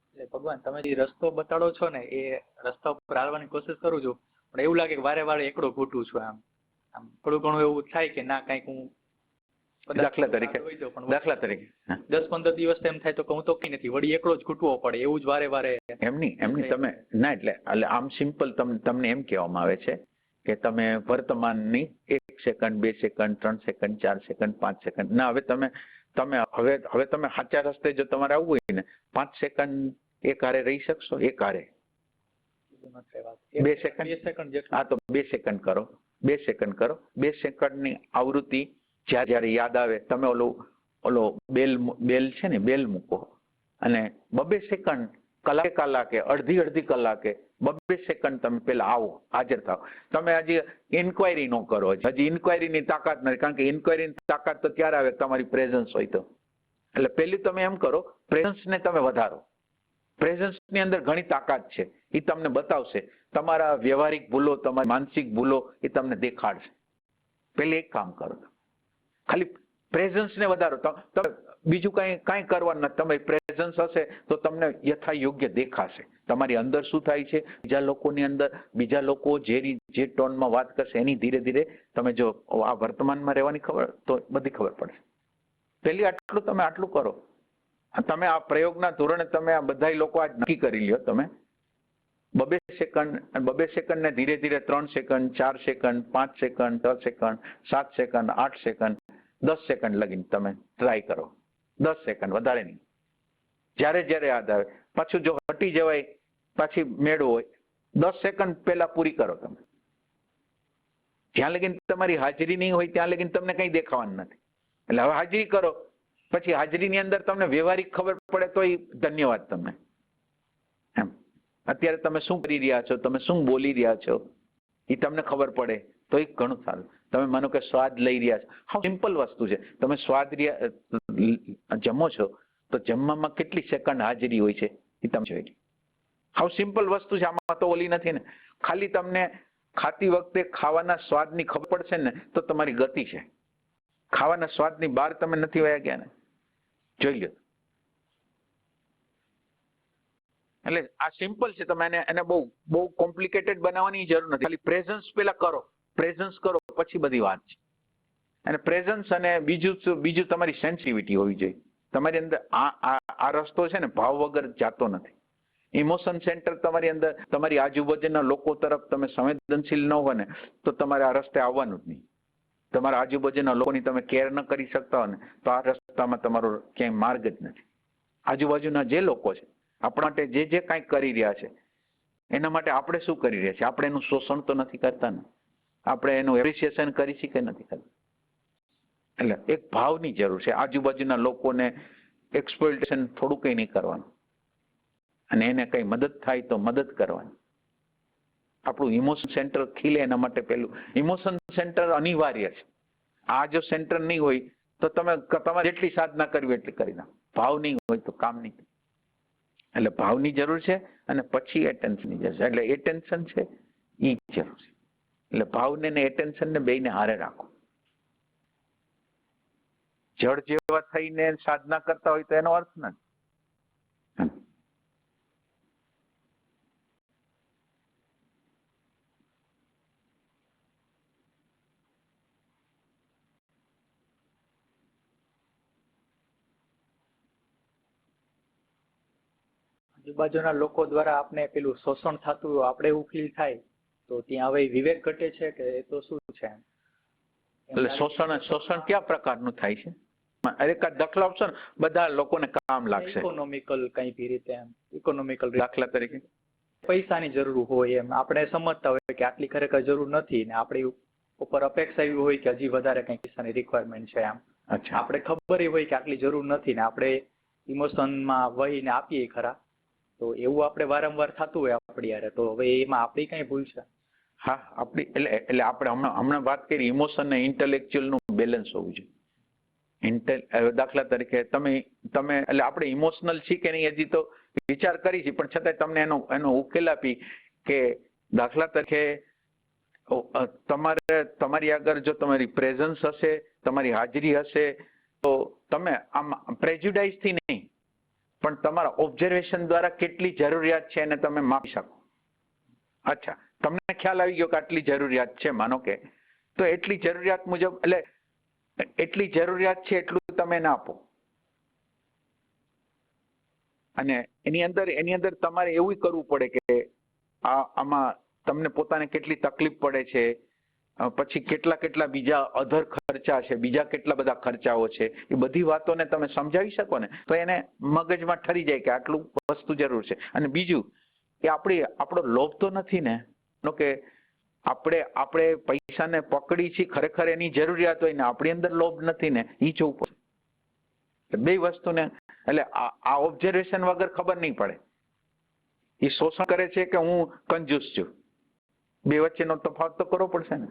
એટલે ભગવાન તમે જે રસ્તો બતાડો છો ને એ રસ્તા ઉપર હાલવાની કોશિશ કરું છું, પણ એવું લાગે કે વારે વારે એકડો ઘૂંટું છું. આમ થોડું ઘણું એવું થાય કે ના કઈક હું દાખલા તરીકે 10-15 દિવસ એમ થાય તો હું તો કઈ નથી, વળી એકલો જ ઘૂંટવો પડે, એવું જ વારે વારે. એમની તમે ના એટલે આમ સિમ્પલ તમને એમ કહેવામાં આવે છે કે તમે વર્તમાનની 1 second 2 second 3 second 4 second 5 second ના, હવે તમે તમે સાચા રસ્તે જો તમારે આવવું હોય ને 5 સેકન્ડ એક હારે રહી શકશો? એક હારે 2 સેકન્ડ? હા તો 2 સેકન્ડ કરો, 2 સેકન્ડ કરો. 2 સેકન્ડની આવૃત્તિ જ્યારે યાદ આવે તમે ઓલો બેલ છે ને, બેલ મૂકો અને 2 સેકન્ડ કલાકે અડધી કલાકે 2 સેકન્ડ તમે પેલા આવો, હાજર થાવ. તમે હજી ઇન્ક્વાયરી ન કરો, હજી ઇન્ક્વાયરીની તાકાત નથી, કારણ કે ઇન્ક્વાયરીની તાકાત તો ક્યારે આવે? તમારી પ્રેઝન્સ હોય તો. એટલે પેલી તમે એમ કરો, પ્રેઝન્સને તમે વધારો. પ્રેઝન્સની અંદર ઘણી તાકાત છે, એ તમને બતાવશે. તમારા વ્યવહારિક ભૂલો, તમારી માનસિક ભૂલો એ તમને દેખાડશે. પેલી એક કામ કરો, ખાલી પ્રેઝન્સને વધારો. તમે બીજું કાંઈ કરવાનું નથી. તમારી પ્રેઝન્સ હશે તો તમને યથા યોગ્ય દેખાશે તમારી અંદર શું થાય છે, બીજા લોકોની અંદર, બીજા લોકો જે ટોનમાં વાત કરશે એની ધીરે ધીરે તમે જો આ વર્તમાનમાં રહેવાની ખબર તો બધી ખબર પડશે. પેલી આટલું કરો. તમે આ પ્રયોગના ધોરણે તમે આ બધા લોકો આજ નક્કી કરી લ્યો. તમે 2 સેકન્ડ ને ધીરે ધીરે 3 second 4 second 5 second 6 second 7 second 8 second 10 second લગીને તમે ટ્રાય કરો. 10 સેકન્ડ, વધારે નહીં. જ્યારે યાદ આવે પાછું જો હટી જવાય પાછી મેળવો હોય 10 સેકન્ડ પહેલા પૂરી કરો. તમે જ્યાં લગીને તમારી હાજરી નહીં હોય ત્યાં લગીને તમને કંઈ દેખાવાનું નથી. એટલે હવે હાજરી કરો, પછી હાજરીની અંદર તમને વ્યવહારિક ખબર પડે તો ધન્યવાદ તમને. એમ અત્યારે તમે શું કરી રહ્યા છો, તમે શું બોલી રહ્યા છો એ તમને ખબર પડે તો એ ઘણું સારું. તમે માનો કે સ્વાદ લઈ રહ્યા છો, હાવ સિમ્પલ વસ્તુ છે. તમે સ્વાદ જમો છો તો જમવામાં કેટલી સેકન્ડ હાજરી હોય છે એ તમે જોઈ. હાવ સિમ્પલ વસ્તુ છે, આમાં તો ઓલી નથી ને. ખાલી તમને ખાતી વખતે ખાવાના સ્વાદની ખબર પડશે ને તો તમારી ગતિ છે. ખાવાના સ્વાદની બહાર તમે નથી વયા ગયા ને, જોઈ લો. એટલે આ સિમ્પલ છે, તમે એને બહુ કોમ્પ્લિકેટેડ બનાવવાની જરૂર નથી. ખાલી પ્રેઝન્સ પેલા કરો, પ્રેઝન્સ કરો પછી બધી વાત છે. અને પ્રેઝન્સ અને બીજું તમારી સેન્સિટિવિટી હોવી જોઈએ. તમારી અંદર આ રસ્તો છે ને ભાવ વગર જાતો નથી. ઇમોશન સેન્ટર તમારી અંદર, તમારી આજુબાજુના લોકો તરફ તમે સંવેદનશીલ ન હોય ને તો તમારે આ રસ્તે આવવાનું જ નહીં. તમારા આજુબાજુના લોકોની તમે કેર ન કરી શકતા હોય ને તો આ રસ્તામાં તમારો ક્યાંય માર્ગ જ નથી. આજુબાજુના જે લોકો છે આપણા માટે જે કાંઈક કરી રહ્યા છે એના માટે આપણે શું કરી રહ્યા છીએ? આપણે એનું શોષણ તો નથી કરતા ને, આપણે એનું એપ્રિસિએશન કરી છીએ કે નથી કરતા? એટલે એક ભાવની જરૂર છે. આજુબાજુના લોકોને એક્સપ્લોઇટેશન થોડું કંઈ નહીં કરવાનું, અને એને કઈ મદદ થાય તો મદદ કરવાની. આપણું ઇમોશન સેન્ટર ખીલે એના માટે પેલું ઇમોશન સેન્ટર અનિવાર્ય છે. આ જો સેન્ટર નહીં હોય તો તમારે જેટલી સાધના કરવી એટલી કરી નાખો. ભાવ નહીં હોય તો કામ નહીં. એટલે ભાવની જરૂર છે અને પછી એટેન્શનની જરૂર છે. એટલે એટેન્શન છે એ જરૂર છે. એટલે ભાવને ને એટેન્શનને બેયને હારે રાખો. જળ જેવા થઈને સાધના કરતા હોય તો એનો અર્થ નથી. આજુબાજુના લોકો દ્વારા આપણે પેલું શોષણ થતું હોય, આપણે એવું ફીલ થાય તો ત્યાં હવે વિવેક ઘટે છે કે એ તો શું છે? એટલે શોષણ કયા પ્રકારનું થાય છે? અરે દાખલા આપશો ને, બધા લોકોને કામ લાગશે. ઇકોનોમિકલ કઈ બી રીતે, એમ ઇકોનોમિકલ દાખલા તરીકે પૈસાની જરૂર હોય, એમ આપણે સમજતા હોય કે આટલી ખરેખર જરૂર નથી ને આપણી ઉપર અપેક્ષા એવી હોય કે હજી વધારે કઈ પૈસાની રિક્વાયરમેન્ટ છે. એમ આપણે ખબર હોય કે આટલી જરૂર નથી ને આપણે ઇમોશનમાં વહીને આપીએ ખરા, તો એવું આપણે વારંવાર થતું હોય આપણી યારે, તો હવે એમાં આપણી કઈ ભૂલ છે? હા, આપણી એટલે આપણે હમણાં વાત કરી ઇમોશન અને ઇન્ટેલેક્ચ્યુઅલ નું બેલેન્સ હોવું જોઈએ. દાખલા તરીકે તમે એટલે આપણે ઇમોશનલ છીએ કે નહીં હજી તો વિચાર કરી છે, પણ છતાંય તમને એનો ઉકેલ આપી કે દાખલા તરીકે તમારી આગળ જો તમારી પ્રેઝન્સ હશે, તમારી હાજરી હશે, તો તમે આમ પ્રેજ્યુડાઇઝ થી નહીં પણ તમારા ઓબ્ઝર્વેશન દ્વારા કેટલી જરૂરિયાત છે એને તમે માપી શકો. અચ્છા, તમને ખ્યાલ આવી ગયો કે આટલી જરૂરિયાત છે, માનો કે, તો એટલી જરૂરિયાત મુજબ એટલે એટલી જરૂરિયાત છે એટલું તમે ના આપો. અને એની અંદર તમારે એવું કરવું પડે કે આમાં તમને પોતાને કેટલી તકલીફ પડે છે, પછી કેટલા બીજા અધર ખર્ચા છે, બીજા કેટલા બધા ખર્ચાઓ છે, એ બધી વાતોને તમે સમજાવી શકો ને તો એને મગજમાં ઠરી જાય કે આટલું વસ્તુ જરૂર છે. અને બીજું કે આપણો લોભ તો નથી ને કે આપણે પૈસાને પકડી છીએ, ખરેખર એની જરૂરિયાત હોય ને આપણી અંદર લોભ નથી ને, એ જોવું પડે. બે વસ્તુને એટલે આ ઓબ્ઝર્વેશન વગર ખબર નહીં પડે. એ શોષણ કરે છે કે હું કંજૂસ છું, બે વચ્ચેનો તફાવત તો કરવો પડશે ને.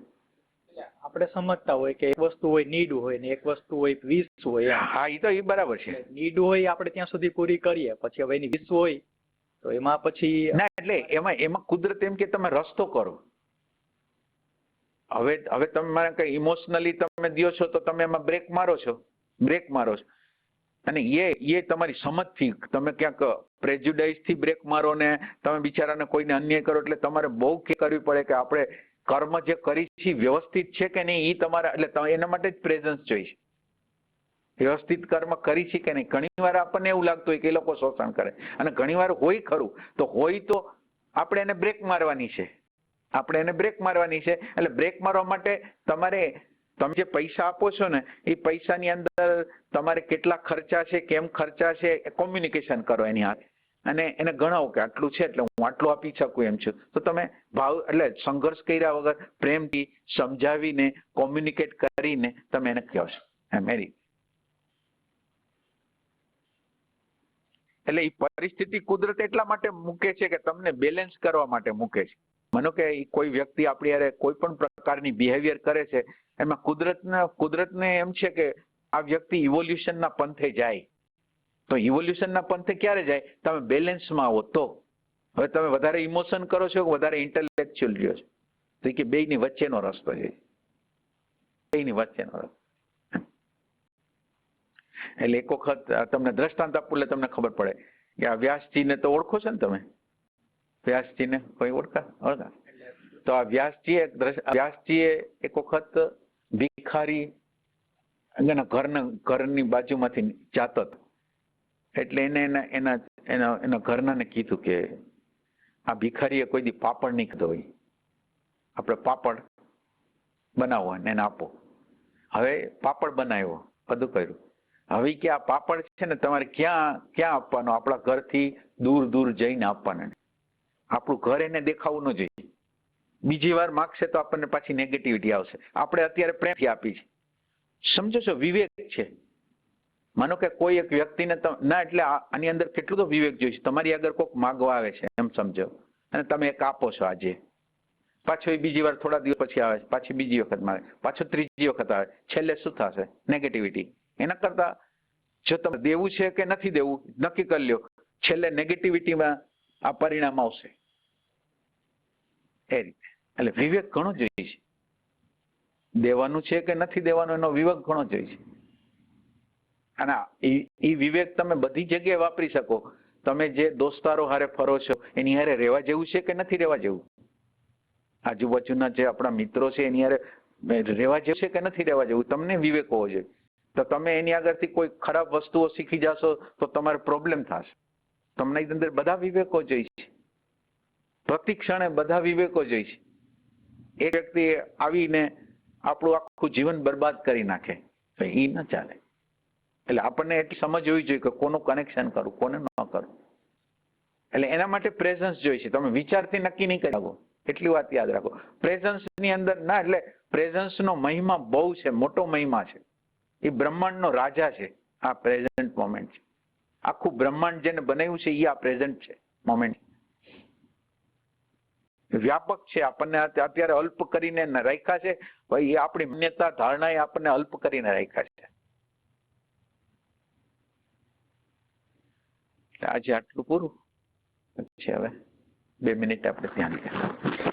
આપણે સમજતા હોય કે એક વસ્તુ હોય નીડ હોય ને એક વસ્તુ હોય વિશ હોય. હા, એ તો એ બરાબર છે. નીડ હોય આપણે ત્યાં સુધી પૂરી કરીએ, પછી હવે એની વિશ હોય તો એમાં પછી ના, એટલે એમાં કુદરત એમ કે તમે રસ્તો કરો. હવે તમે મારે કઈ ઇમોશનલી તમે દો છો તો તમે એમાં બ્રેક મારો છો, અને એ તમારી સમજથી તમે ક્યાંક પ્રેજ્યુડાઇઝ થી બ્રેક મારો ને તમે બિચારાને કોઈને અન્યાય કરો, એટલે તમારે બહુ કરવી પડે કે આપણે કર્મ જે કરી છે વ્યવસ્થિત છે કે નહીં, એ તમારા એટલે એના માટે જ પ્રેઝન્સ જોઈએ. વ્યવસ્થિત કર્મ કરી છે કે નહીં. ઘણી વાર આપણને એવું લાગતું હોય કે એ લોકો શોષણ કરે, અને ઘણી વાર હોય ખરું, તો આપણે એને બ્રેક મારવાની છે. એટલે બ્રેક મારવા માટે તમે જે પૈસા આપો છો ને એ પૈસાની અંદર તમારે કેટલા ખર્ચા છે, કેમ ખર્ચા છે, કોમ્યુનિકેશન કરો એની હાથે, અને એને ગણાવો કે આટલું છે એટલે હું આટલું આપી શકું એમ છું. તો તમે ભાવ એટલે સંઘર્ષ કર્યા વગર પ્રેમથી સમજાવીને કોમ્યુનિકેટ કરીને તમે એને કહો છો એમ. એટલે એ પરિસ્થિતિ કુદરત એટલા માટે મૂકે છે કે તમને બેલેન્સ કરવા માટે મૂકે છે. માનો કે કોઈ વ્યક્તિ આપણી યારે કોઈ પણ પ્રકારની બિહેવિયર કરે છે, એમાં કુદરતને એમ છે કે આ વ્યક્તિ ઇવોલ્યુશનના પંથે જાય. તો ઇવોલ્યુશનના પંથે ક્યારે જાય? તમે બેલેન્સમાં આવો તો. હવે તમે વધારે ઇમોશન કરો છો, વધારે ઇન્ટેલેક્ચ્યુઅલ રહ્યો છો, તો કે બેયની વચ્ચેનો રસ્તો છે. બેયની વચ્ચેનો રસ્તો. એટલે એક વખત તમને દ્રષ્ટાંત આપું એટલે તમને ખબર પડે કે આ વ્યાસજીને તો ઓળખો છો ને તમે? વ્યાસજીને કોઈ ઓળખા? તો આ વ્યાસજીએ એક વખત ભિખારી એના ઘરની બાજુમાંથી જાતો હતો, એટલે એને એના ઘરનાને કીધું કે આ ભિખારીએ કોઈ દી પાપડ નહીં ખાધો હોય, આપણે પાપડ બનાવો ને એને આપો. હવે પાપડ બનાવ્યો, બધું કર્યું. હવે કે આ પાપડ છે ને તમારે ક્યાં આપવાનો? આપણા ઘરથી દૂર દૂર જઈને આપવાના. આપણું ઘર એને દેખાવું ન જોઈએ. બીજી વાર માગશે તો આપણને પાછી નેગેટિવિટી આવશે. આપણે અત્યારે પ્રેમથી આપી છે. સમજો છો? વિવેક છે. માનો કે કોઈ એક વ્યક્તિને ના, એટલે આની અંદર કેટલું તો વિવેક જોઈશે. તમારી આગળ કોઈક માગવા આવે છે એમ સમજો, અને તમે એક આપો છો આજે, પાછો એ બીજી વાર થોડા દિવસ પછી આવે, પાછી બીજી વખત માગે, પાછો ત્રીજી વખત આવે, છેલ્લે શું થશે? નેગેટિવિટી. એના કરતા જો તમે દેવું છે કે નથી દેવું નક્કી કરી લ્યો, છેલ્લે નેગેટિવિટીમાં આ પરિણામ આવશે. એ રીતે એટલે વિવેક ઘણો જોઈએ છે. દેવાનું છે કે નથી દેવાનું એનો વિવેક ઘણો જોઈએ છે. અને એ વિવેક તમે બધી જગ્યાએ વાપરી શકો. તમે જે દોસ્તારો હારે ફરો છો એની હારે રહેવા જેવું છે કે નથી રહેવા જેવું? આજુબાજુના જે આપણા મિત્રો છે એની હારે રહેવા જેવું છે કે નથી રહેવા જેવું? તમને વિવેક હોવો જોઈએ. તો તમે એની આગળથી કોઈ ખરાબ વસ્તુઓ શીખી જશો તો તમારે પ્રોબ્લેમ થશે. તમને અંદર બધા વિવેકો જોઈએ છે, પ્રતિ ક્ષણે બધા વિવેકો જોઈએ છે. એક વ્યક્તિ આવીને આપણું આખું જીવન બરબાદ કરી નાખે તો એ ન ચાલે. એટલે આપણને એટલી સમજ હોવી જોઈએ કે કોનું કનેક્શન કરવું, કોને ન કરવું. એટલે એના માટે પ્રેઝન્સ જોઈએ છે. તમે વિચારથી નક્કી નહીં કરી શકો. એટલી વાત યાદ રાખો. પ્રેઝન્સની અંદર ના, એટલે પ્રેઝન્સનો મહિમા બહુ છે, મોટો મહિમા છે. એ બ્રહ્માંડનો રાજા છે. આ પ્રેઝન્ટ મોમેન્ટ છે. આખું બ્રહ્માંડ જેને બનાવ્યું છે એ આ પ્રેઝન્ટ છે મોમેન્ટ. વ્યાપક છે. આપણને અત્યારે અલ્પ કરીને રાખ્યા છે. ભાઈ એ આપણી માન્યતા ધારણાએ આપણને અલ્પ કરીને રાખ્યા છે. આજે આટલું પૂરું. પછી હવે 2 મિનિટ આપણે ધ્યાન કરીએ.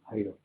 હરિ ઓમ.